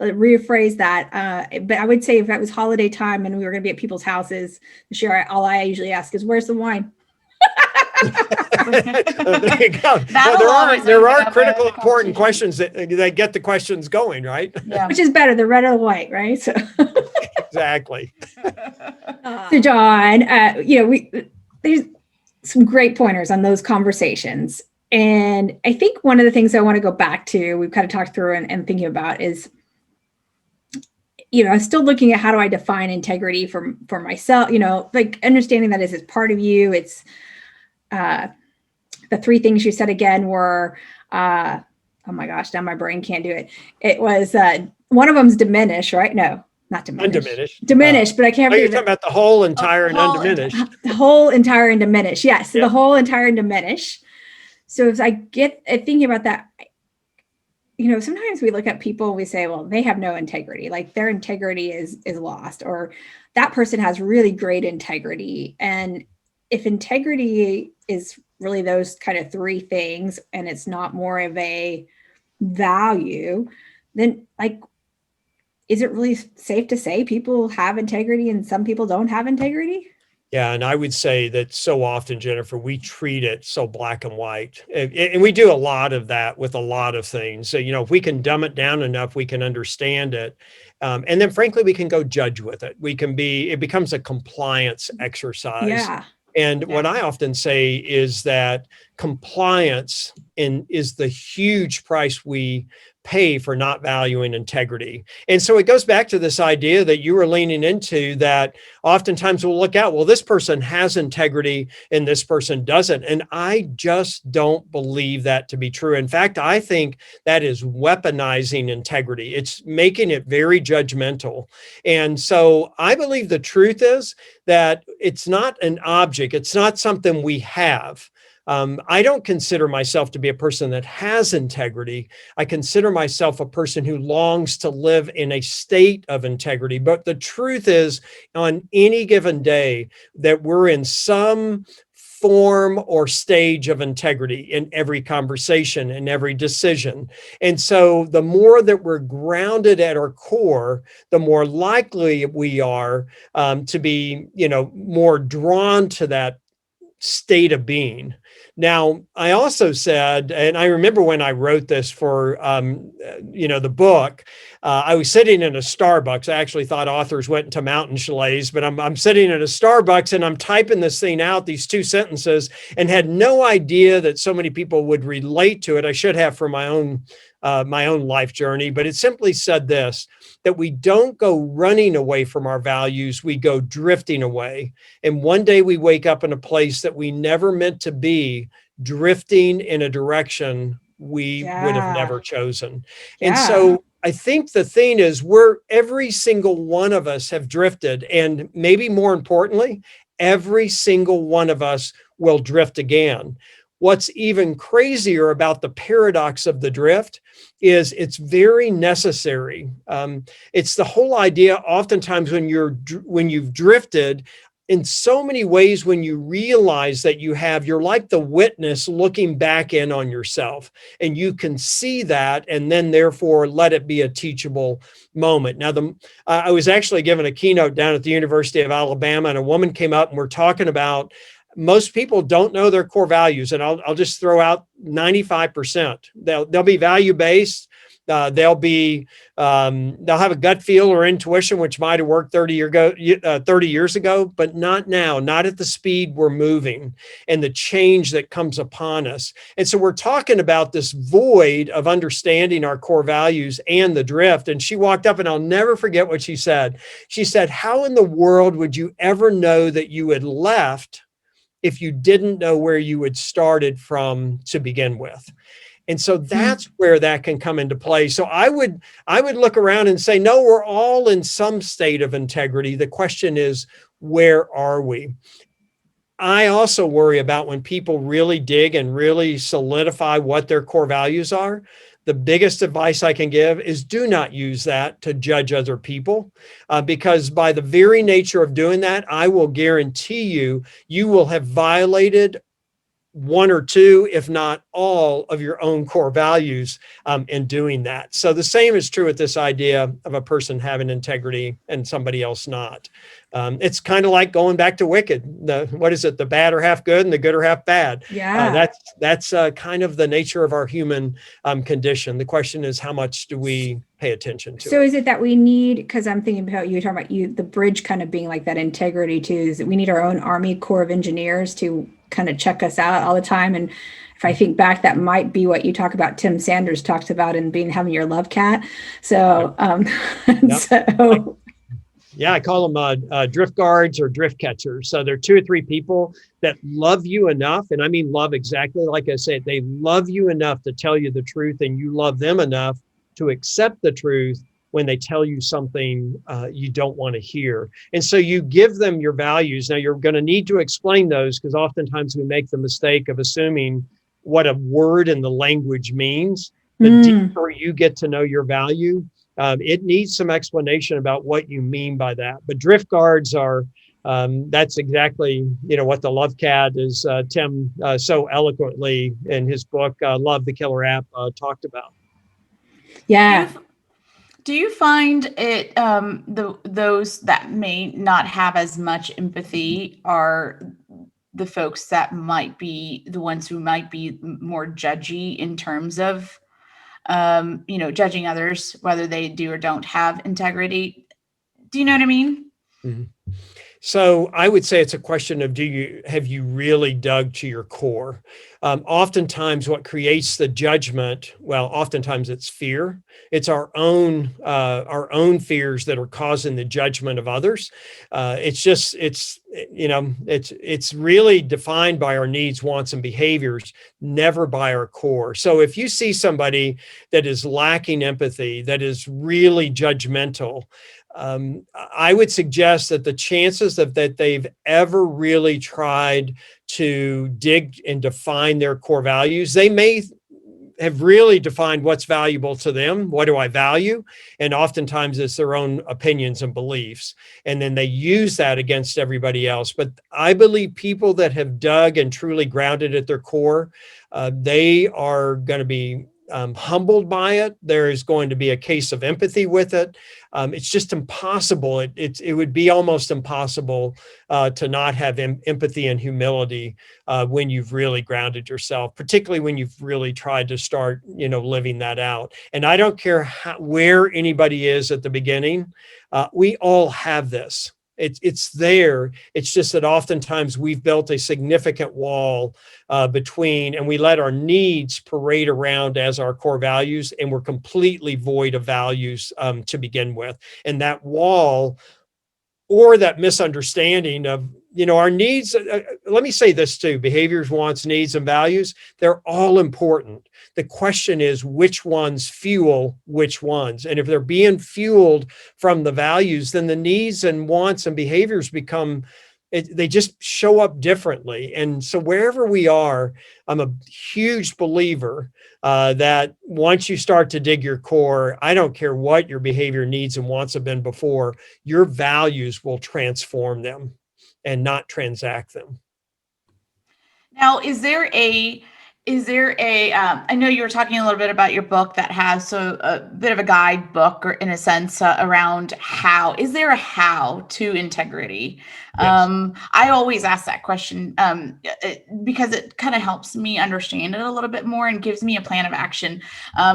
Speaker 1: rephrase that. But I would say if it was holiday time and we were going to be at people's houses this year, all I usually ask is, where's the wine?
Speaker 3: There you go.
Speaker 2: That'll
Speaker 3: Well,
Speaker 2: always
Speaker 3: there
Speaker 2: open
Speaker 3: are
Speaker 2: up a
Speaker 3: critical, important
Speaker 2: conversation.
Speaker 3: questions that get the questions going, right?
Speaker 2: Yeah.
Speaker 1: Which is better, the red or the white, right? So,
Speaker 3: Exactly.
Speaker 1: so John, there's some great pointers on those conversations. And I think one of the things I want to go back to, we've kind of talked through and thinking about is, I'm still looking at how do I define integrity for myself, like understanding that is part of you. It's the three things you said again were, oh my gosh, now my brain can't do it. It was, one of them's diminish, right? No, not diminish.
Speaker 3: Undiminished.
Speaker 1: Diminish, but I can't
Speaker 3: You're
Speaker 1: believe
Speaker 3: talking
Speaker 1: it.
Speaker 3: about the whole, entire, and
Speaker 2: whole,
Speaker 3: undiminished.
Speaker 1: The whole, entire, and diminish. Yes, so
Speaker 3: Yep.
Speaker 1: the whole, entire, and diminish. So as I get thinking about that, sometimes we look at people, we say, well, they have no integrity, like their integrity is lost, or that person has really great integrity. And if integrity is really those kind of three things, and it's not more of a value, then like, is it really safe to say people have integrity and some people don't have integrity?
Speaker 3: Yeah, and I would say that so often, Jennifer, we treat it so black and white. And we do a lot of that with a lot of things. So, if we can dumb it down enough, we can understand it. And then frankly, we can go judge with it. It becomes a compliance exercise.
Speaker 1: Yeah.
Speaker 3: And what I often say is that compliance is the huge price we pay for not valuing integrity. And so it goes back to this idea that you were leaning into, that oftentimes we'll look at, well, this person has integrity and this person doesn't. And I just don't believe that to be true. In fact, I think that is weaponizing integrity. It's making it very judgmental. And so I believe the truth is that it's not an object. It's not something we have. I don't consider myself to be a person that has integrity. I consider myself a person who longs to live in a state of integrity. But the truth is, on any given day, that we're in some form or stage of integrity in every conversation, in every decision. And so the more that we're grounded at our core, the more likely we are to be, more drawn to that state of being. Now, I also said, and I remember when I wrote this for, the book, I was sitting in a Starbucks. I actually thought authors went into mountain chalets, but I'm sitting at a Starbucks and I'm typing this thing out, these two sentences, and had no idea that so many people would relate to it. I should have for my own life journey, but it simply said this, that we don't go running away from our values, we go drifting away. And one day we wake up in a place that we never meant to be, drifting in a direction we would have never chosen. And so I think the thing is, every single one of us have drifted. And maybe more importantly, every single one of us will drift again. What's even crazier about the paradox of the drift is it's very necessary. It's the whole idea, oftentimes when you've drifted, in so many ways, when you realize that you're like the witness looking back in on yourself, and you can see that, and then therefore let it be a teachable moment. Now, I was actually given a keynote down at the University of Alabama, and a woman came up, and we're talking about, most people don't know their core values. And I'll just throw out 95%. They'll be value-based. They'll have a gut feel or intuition, which might have worked 30 years ago, but not now, not at the speed we're moving and the change that comes upon us. And so we're talking about this void of understanding our core values and the drift. And she walked up, and I'll never forget what she said. She said, how in the world would you ever know that you had left if you didn't know where you had started from to begin with? And so that's where that can come into play. So I would look around and say, no, we're all in some state of integrity. The question is, where are we? I also worry about when people really dig and really solidify what their core values are. The biggest advice I can give is do not use that to judge other people, because by the very nature of doing that, I will guarantee you will have violated one or two, if not all, of your own core values in doing that. So the same is true with this idea of a person having integrity and somebody else not. It's kind of like going back to Wicked. What is it? The bad are half good and the good are half bad.
Speaker 1: Yeah.
Speaker 3: That's kind of the nature of our human condition. The question is, how much do we pay attention to
Speaker 1: So
Speaker 3: it?
Speaker 1: is it that we need, because I'm thinking about you talking about the bridge kind of being like that integrity too, is that we need our own Army Corps of Engineers to kind of check us out all the time? And if I think back, that might be what you talk about, Tim Sanders talks about in having your love cat. So,
Speaker 3: Yep.
Speaker 1: so
Speaker 3: yeah, I call them drift guards or drift catchers. So there are 2 or 3 people that love you enough, and I mean love exactly like I said, they love you enough to tell you the truth, and you love them enough to accept the truth when they tell you something you don't want to hear. And so you give them your values. Now you're going to need to explain those, because oftentimes we make the mistake of assuming what a word in the language means. The deeper you get to know your value, it needs some explanation about what you mean by that. But drift guards are, that's exactly, what the love cat is, Tim so eloquently in his book, Love the Killer App, talked about.
Speaker 1: yeah.
Speaker 2: Do you find it those that may not have as much empathy are the folks that might be the ones who might be more judgy in terms of judging others, whether they do or don't have integrity? Do you know what I mean?
Speaker 3: Mm-hmm. So I would say it's a question of, have you really dug to your core? Oftentimes what creates the judgment, well, oftentimes it's fear. It's our own fears that are causing the judgment of others. It's really defined by our needs, wants, and behaviors, never by our core. So if you see somebody that is lacking empathy, that is really judgmental, I would suggest that the chances that they've ever really tried to dig and define their core values, they may have really defined what's valuable to them. What do I value? And oftentimes it's their own opinions and beliefs. And then they use that against everybody else. But I believe people that have dug and truly grounded at their core, they are going to be humbled by it. There is going to be a case of empathy with it. It's just impossible. It would be almost impossible to not have empathy and humility when you've really grounded yourself, particularly when you've really tried to start, living that out. And I don't care where anybody is at the beginning. We all have this. It's there. It's just that oftentimes we've built a significant wall between, and we let our needs parade around as our core values, and we're completely void of values to begin with. And that wall, or that misunderstanding of, our needs, let me say this too, behaviors, wants, needs, and values, they're all important. The question is which ones fuel which ones. And if they're being fueled from the values, then the needs and wants and behaviors they just show up differently. And so wherever we are, I'm a huge believer that once you start to dig your core, I don't care what your behavior, needs, and wants have been before, your values will transform them and not transact them.
Speaker 2: Now, is there a I know you were talking a little bit about your book that has a bit of a guidebook, or in a sense, around is there a how to integrity?
Speaker 3: Yes.
Speaker 2: I always ask that question because it kind of helps me understand it a little bit more and gives me a plan of action.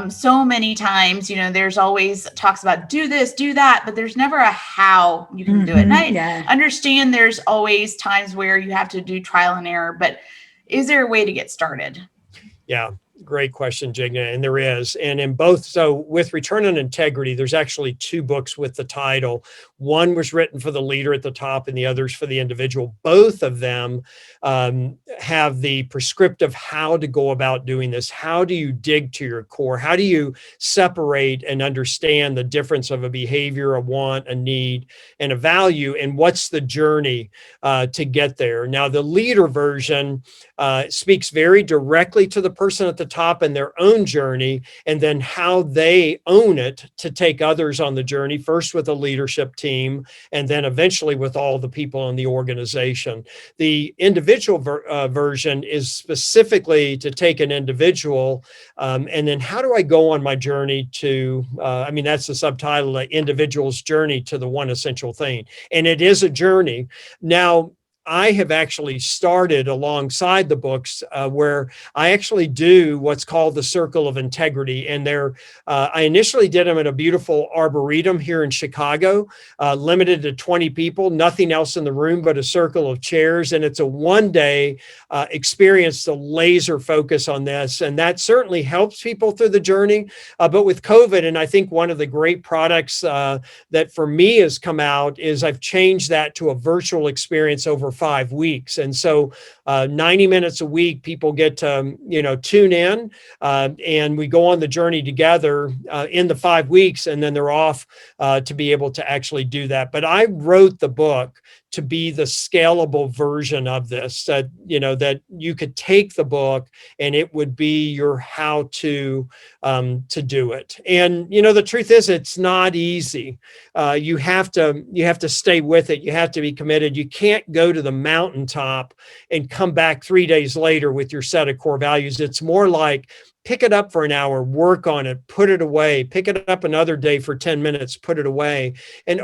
Speaker 2: So many times, there's always talks about do this, do that, but there's never a how you can do it. And I understand there's always times where you have to do trial and error, but is there a way to get started?
Speaker 3: Yeah, great question, Jigna. And there is. And in both, so with Return on Integrity, there's actually 2 books with the title. One was written for the leader at the top and the others for the individual. Both of them have the prescriptive how to go about doing this. How do you dig to your core? How do you separate and understand the difference of a behavior, a want, a need, and a value? And what's the journey to get there? Now, the leader version speaks very directly to the person at the the top in their own journey, and then how they own it to take others on the journey, first with a leadership team, and then eventually with all the people in the organization. The individual version is specifically to take an individual, and then how do I go on my journey to, that's the subtitle, the individual's journey to the one essential thing. And it is a journey. Now, I have actually started alongside the books where I actually do what's called the Circle of Integrity. And I initially did them at a beautiful arboretum here in Chicago, limited to 20 people, nothing else in the room but a circle of chairs. And it's a one-day experience to laser focus on this. And that certainly helps people through the journey. But with COVID, and I think one of the great products that for me has come out is I've changed that to a virtual experience over 5 weeks. And so 90 minutes a week, people get to, tune in and we go on the journey together in the 5 weeks, and then they're off to be able to actually do that. But I wrote the book to be the scalable version of this, that you could take the book and it would be your how to do it. And, the truth is it's not easy. You have to stay with it. You have to be committed. You can't go to the mountaintop and come back 3 days later with your set of core values. It's more like pick it up for an hour, work on it, put it away, pick it up another day for 10 minutes, put it away. And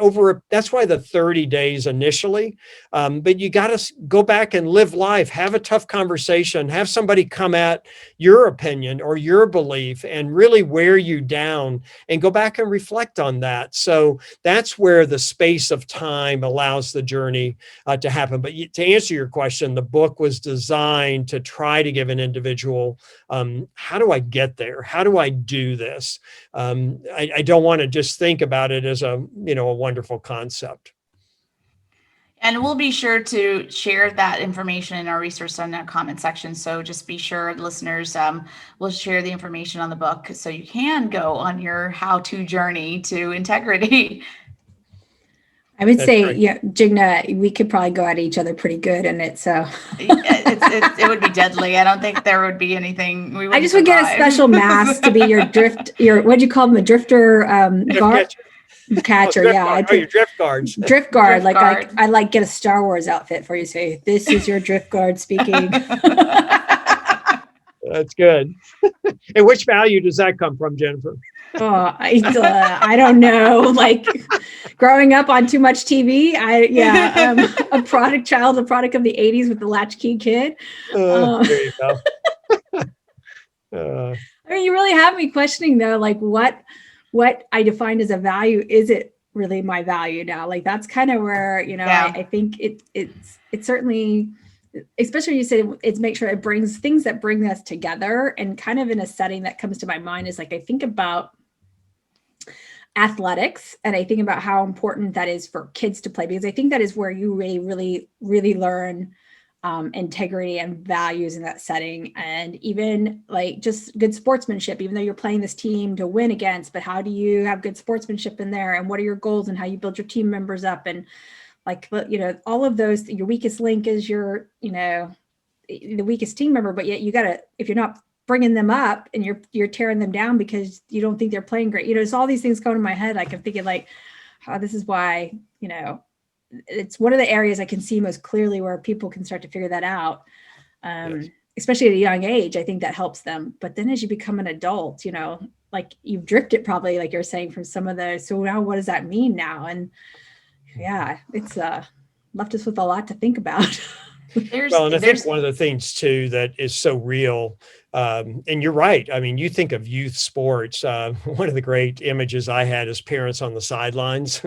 Speaker 3: that's why the 30 days initially, but you got to go back and live life, have a tough conversation, have somebody come at your opinion or your belief and really wear you down, and go back and reflect on that. So that's where the space of time allows the journey to happen. But to answer your question, the book was designed to try to give an individual, how do I get there? How do I do this? I don't want to just think about it as a wonderful concept.
Speaker 2: And we'll be sure to share that information in our Resource on Net comment section. So just be sure, listeners, we'll share the information on the book so you can go on your how-to journey to integrity.
Speaker 1: I would say, yeah, Jigna, we could probably go at each other pretty good, and it
Speaker 2: would be deadly. I don't think there would be anything.
Speaker 1: I just would get a special mask to be your what'd you call them, a drifter guard? Catcher, yeah.
Speaker 3: Your drift guards.
Speaker 1: Drift guard. I get a Star Wars outfit for you. Say, this is your drift guard speaking.
Speaker 3: That's good. And which value does that come from, Jennifer?
Speaker 1: Oh, I don't know. Like growing up on too much TV. A product of the 80s with the latchkey kid.
Speaker 3: There you go.
Speaker 1: I mean, you really have me questioning though, like what I defined as a value, is it really my value now? Like that's kind of where, I think it's certainly, especially you say it's make sure it brings things that bring us together, and kind of in a setting that comes to my mind is like, I think about athletics, and I think about how important that is for kids to play, because I think that is where you really, really, really learn integrity and values in that setting. And even like just good sportsmanship, even though you're playing this team to win against, but how do you have good sportsmanship in there, and what are your goals and how you build your team members up, and like, all of those. Your weakest link is your, the weakest team member, but yet you gotta, if you're not bringing them up and you're tearing them down because you don't think they're playing great, it's all these things going to my head. Like I'm thinking like, oh, this is why, it's one of the areas I can see most clearly where people can start to figure that out. Yes. Especially at a young age, I think that helps them. But then as you become an adult, like you've drifted probably, like you're saying, from some of those. So now what does that mean now? And yeah, it's left us with a lot to think about.
Speaker 3: I think one of the things too that is so real, and you're right. I mean, you think of youth sports. One of the great images I had is parents on the sidelines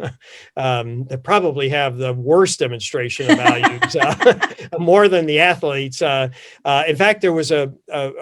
Speaker 3: that probably have the worst demonstration of values, more than the athletes. In fact, there was a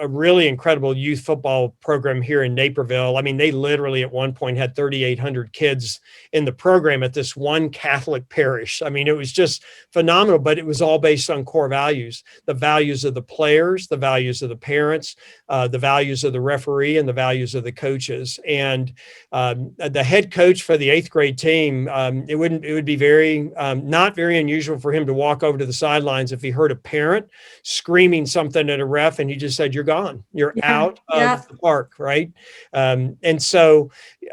Speaker 3: really incredible youth football program here in Naperville. I mean, they literally at one point had 3,800 kids in the program at this one Catholic parish. I mean, it was just phenomenal, but it was all based on core values, the values of the players, the values of the parents, values, the values of the referee and the values of the coaches. And the head coach for the 8th grade team, it would be very, not very unusual for him to walk over to the sidelines if he heard a parent screaming something at a ref and he just said, "You're gone, you're out of the park," right? And so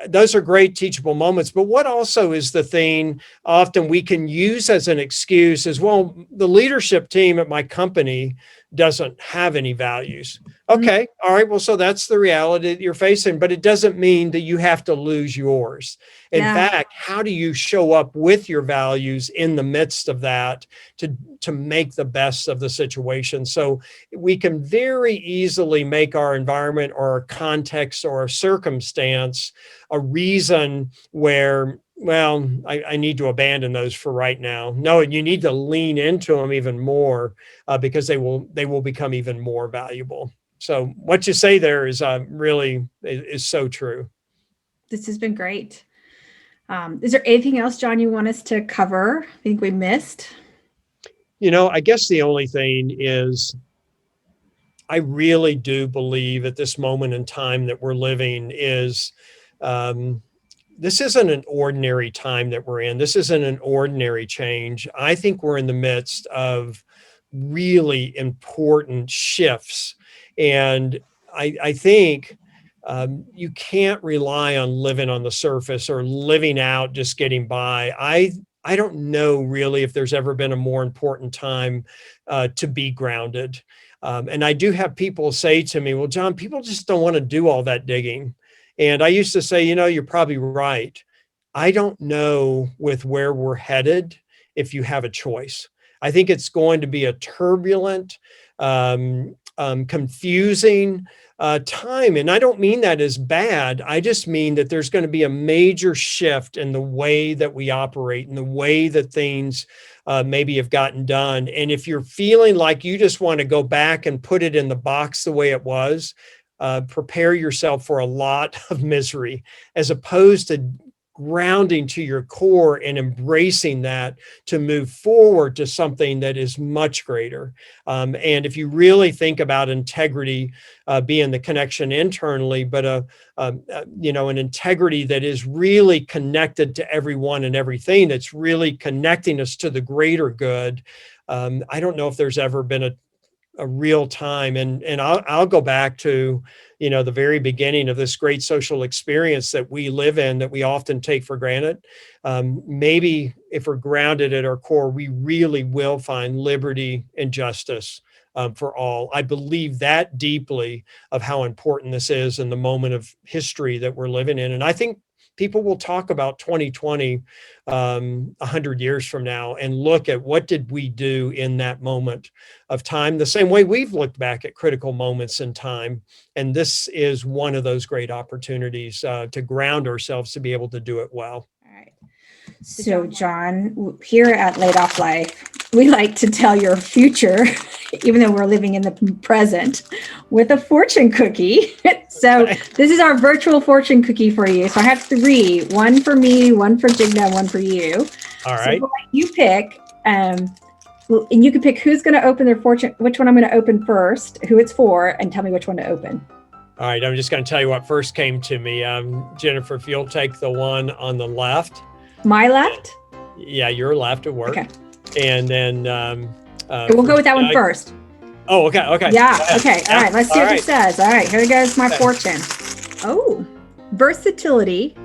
Speaker 3: those are great teachable moments. But what also is the thing often we can use as an excuse is, well, the leadership team at my company doesn't have any values. Okay. All right. Well, so that's the reality that you're facing, but it doesn't mean that you have to lose yours. In fact, how do you show up with your values in the midst of that to make the best of the situation? So we can very easily make our environment or our context or our circumstance a reason where, well, I need to abandon those for right now. No, you need to lean into them even more because they will become even more valuable. So what you say there is really is so true.
Speaker 1: This has been great. Is there anything else, John, you want us to cover? I think we missed.
Speaker 3: I guess the only thing is I really do believe at this moment in time that we're living is this isn't an ordinary time that we're in. This isn't an ordinary change. I think we're in the midst of really important shifts. And I think you can't rely on living on the surface or living out, just getting by. I don't know really if there's ever been a more important time to be grounded. And I do have people say to me, well, John, people just don't want to do all that digging. And I used to say, you're probably right. I don't know with where we're headed if you have a choice. I think it's going to be a turbulent, confusing time. And I don't mean that as bad. I just mean that there's going to be a major shift in the way that we operate and the way that things maybe have gotten done. And if you're feeling like you just want to go back and put it in the box the way it was, prepare yourself for a lot of misery, as opposed to grounding to your core and embracing that to move forward to something that is much greater. And if you really think about integrity being the connection internally, but an integrity that is really connected to everyone and everything, that's really connecting us to the greater good. I don't know if there's ever been a real time. And I'll go back to, the very beginning of this great social experience that we live in, that we often take for granted. Maybe if we're grounded at our core, we really will find liberty and justice for all. I believe that deeply of how important this is in the moment of history that we're living in. And I think people will talk about 2020 100 years from now and look at what did we do in that moment of time, the same way we've looked back at critical moments in time. And this is one of those great opportunities to ground ourselves to be able to do it well.
Speaker 1: All right. So, John, here at LaidOffLife, we like to tell your future, even though we're living in the present, with a fortune cookie. So this is our virtual fortune cookie for you. So I have 3, one for me, one for Jigna, one for you.
Speaker 3: All right.
Speaker 1: So you pick, and you can pick who's going to open their fortune, which one I'm going to open first, who it's for, and tell me which one to open.
Speaker 3: All right. I'm just going to tell you what first came to me. Jennifer, if you'll take the one on the left.
Speaker 1: My left?
Speaker 3: Yeah, your left at work.
Speaker 1: Okay.
Speaker 3: And then
Speaker 1: we'll go with that one first.
Speaker 3: Oh, okay.
Speaker 1: Yeah, okay. All right, let's see what it says. All right, here goes my fortune. Oh, versatility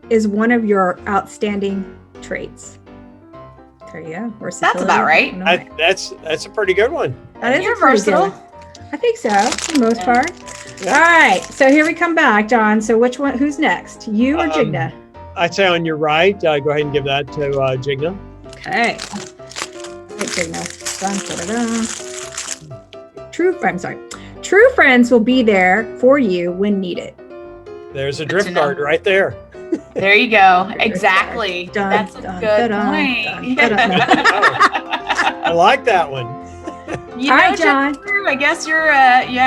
Speaker 1: is one of your outstanding traits. There you go.
Speaker 2: That's about right.
Speaker 3: That's a pretty good one.
Speaker 1: That is
Speaker 2: You're versatile.
Speaker 1: I think so, for the most part. Yeah. All right, so here we come back, John. So which one? Who's next? You or Jigna?
Speaker 3: I'd say on your right. Go ahead and give that to Jigna.
Speaker 1: Okay. Right, Jigna. True friends will be there for you when needed.
Speaker 3: There's a drift card right there.
Speaker 2: There you go. Exactly. That's a good point.
Speaker 3: I like that one.
Speaker 1: All right, John.
Speaker 2: I guess you're,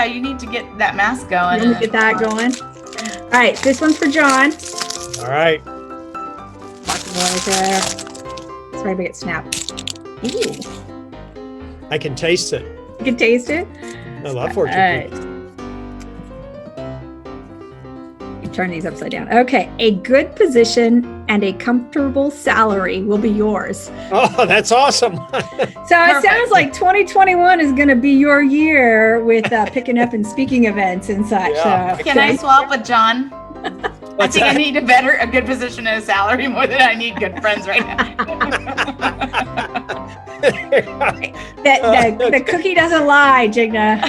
Speaker 2: you need to get that mask going.
Speaker 1: You need to get that going. All right, this one's for John.
Speaker 3: All right.
Speaker 1: Right there. Sorry if I get snapped. Ooh.
Speaker 3: I can taste it.
Speaker 1: You can taste it?
Speaker 3: I love fortune cookies.
Speaker 1: turn these upside down. Okay. A good position and a comfortable salary will be yours.
Speaker 3: Oh, that's awesome.
Speaker 1: So it sounds like 2021 is going to be your year with picking up and speaking events and such.
Speaker 3: Yeah.
Speaker 2: Can I swap with John? I think I need a good position and a salary more than I need good friends right now.
Speaker 1: The cookie doesn't lie, Jigna.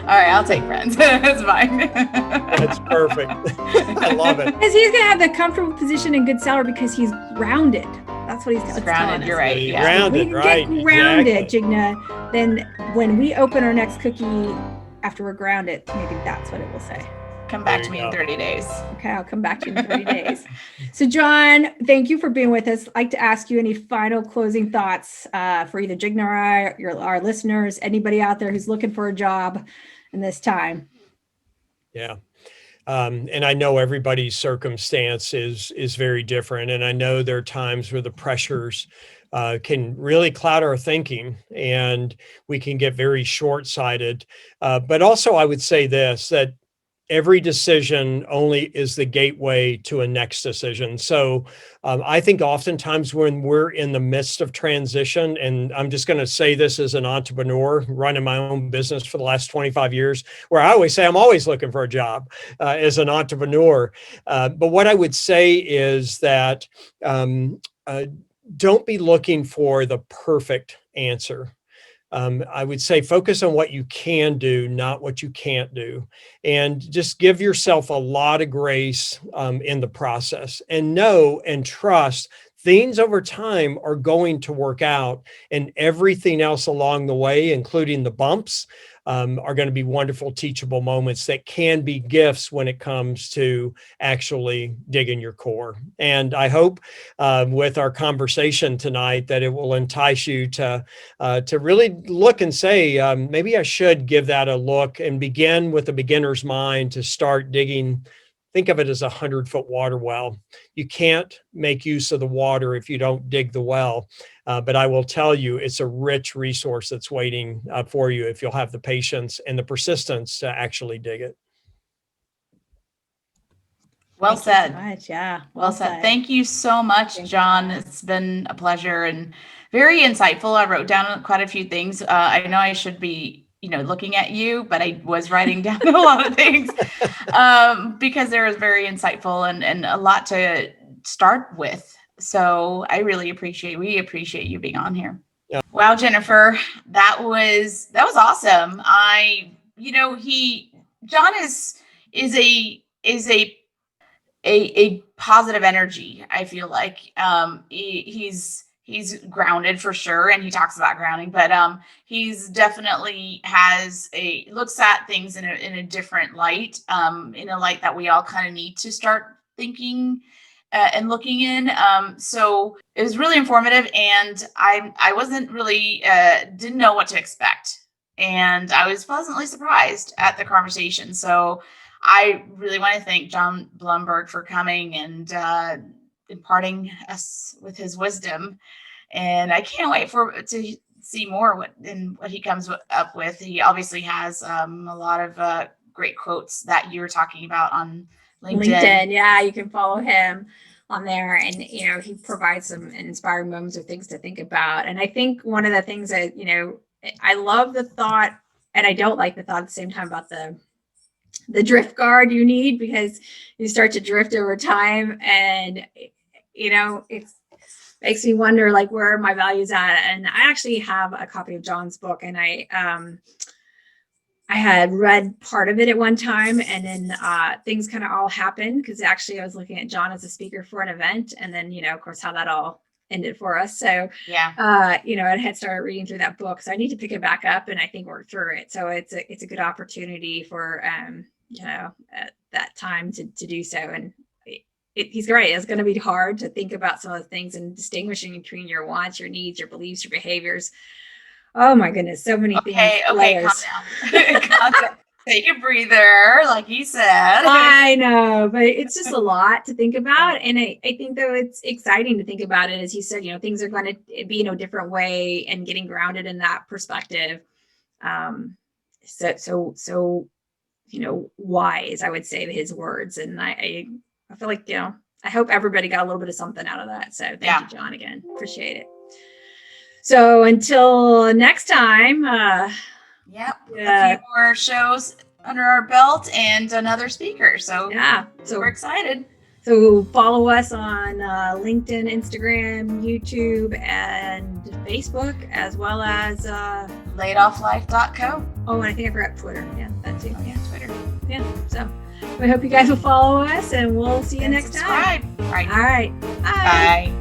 Speaker 2: All right, I'll take friends. It's fine.
Speaker 3: That's perfect. I love it.
Speaker 1: Because he's going to have the comfortable position and good salary because he's grounded. That's what he's
Speaker 2: grounded. You're right. Yeah.
Speaker 3: Grounded, right?
Speaker 1: Get grounded,
Speaker 3: Exactly.
Speaker 1: Jigna. Then when we open our next cookie after we're grounded, maybe that's what it will say.
Speaker 2: Come back to me in 30 days.
Speaker 1: Okay, I'll come back to you in 30 days. So, John, thank you for being with us. I'd like to ask you any final closing thoughts for either Jigna or I, our listeners, anybody out there who's looking for a job in this time.
Speaker 3: Yeah. And I know everybody's circumstance is very different. And I know there are times where the pressures can really cloud our thinking and we can get very short-sighted. But also I would say this, that every decision only is the gateway to a next decision. So I think oftentimes when we're in the midst of transition, and I'm just going to say this as an entrepreneur running my own business for the last 25 years, where I always say I'm always looking for a job as an entrepreneur. But what I would say is that don't be looking for the perfect answer. I would say focus on what you can do, not what you can't do. And just give yourself a lot of grace in the process, and know and trust things over time are going to work out, and everything else along the way, including the bumps, are going to be wonderful teachable moments that can be gifts when it comes to actually digging your core. And I hope with our conversation tonight that it will entice you to really look and say, maybe I should give that a look, and begin with a beginner's mind to start digging. Think of it as a 100-foot water well. You can't make use of the water if you don't dig the well. But I will tell you, it's a rich resource that's waiting for you if you'll have the patience and the persistence to actually dig it.
Speaker 2: Well said.
Speaker 1: Thank you so much. Yeah.
Speaker 2: Well said. Thank you so much, John. It's been a pleasure and very insightful. I wrote down quite a few things. I know I should be looking at you, but I was writing down a lot of things because there was very insightful and a lot to start with. So we appreciate you being on here.
Speaker 3: Yeah.
Speaker 2: Wow, Jennifer, that was awesome. John is a positive energy. I feel like he's grounded for sure, and he talks about grounding, but he's definitely looks at things in a different light, in a light that we all kind of need to start thinking and looking in. So it was really informative, and I wasn't really didn't know what to expect, and I was pleasantly surprised at the conversation. So I really want to thank John Blumberg for coming and imparting us with his wisdom. And I can't wait to see more what he comes up with. He obviously has a lot of great quotes that you were talking about on LinkedIn.
Speaker 1: Yeah, you can follow him on there, and he provides some inspiring moments or things to think about. And I think one of the things that I love the thought, and I don't like the thought at the same time about the drift guard you need, because you start to drift over time, and it makes me wonder, like, where are my values at? And I actually have a copy of John's book, and I had read part of it at one time, and then things kind of all happened, because actually I was looking at John as a speaker for an event, and then of course how that all ended for us. So
Speaker 2: yeah,
Speaker 1: I had started reading through that book, so I need to pick it back up and I think work through it. So it's a good opportunity for at that time to do so. And he's great. It's going to be hard to think about some of the things and distinguishing between your wants, your needs, your beliefs, your behaviors. Oh my goodness, so many things.
Speaker 2: Okay,
Speaker 1: layers.
Speaker 2: Calm down. Take a breather, like you said.
Speaker 1: I know, but it's just a lot to think about. And I think, though, it's exciting to think about it. As you said, things are going to be in a different way, and getting grounded in that perspective. So wise, I would say, his words. And I feel like, I hope everybody got a little bit of something out of that. So thank you, John, again. Appreciate it. So until next time. A
Speaker 2: few more shows under our belt and another speaker. So we're excited.
Speaker 1: So follow us on LinkedIn, Instagram, YouTube, and Facebook, as well as
Speaker 2: LaidOffLife.co.
Speaker 1: Oh, and I think I forgot Twitter. Yeah, that too.
Speaker 2: Yeah, Twitter.
Speaker 1: Yeah. So we hope you guys will follow us, and we'll see you next
Speaker 2: subscribe.
Speaker 1: time. All right. Bye.
Speaker 2: Bye.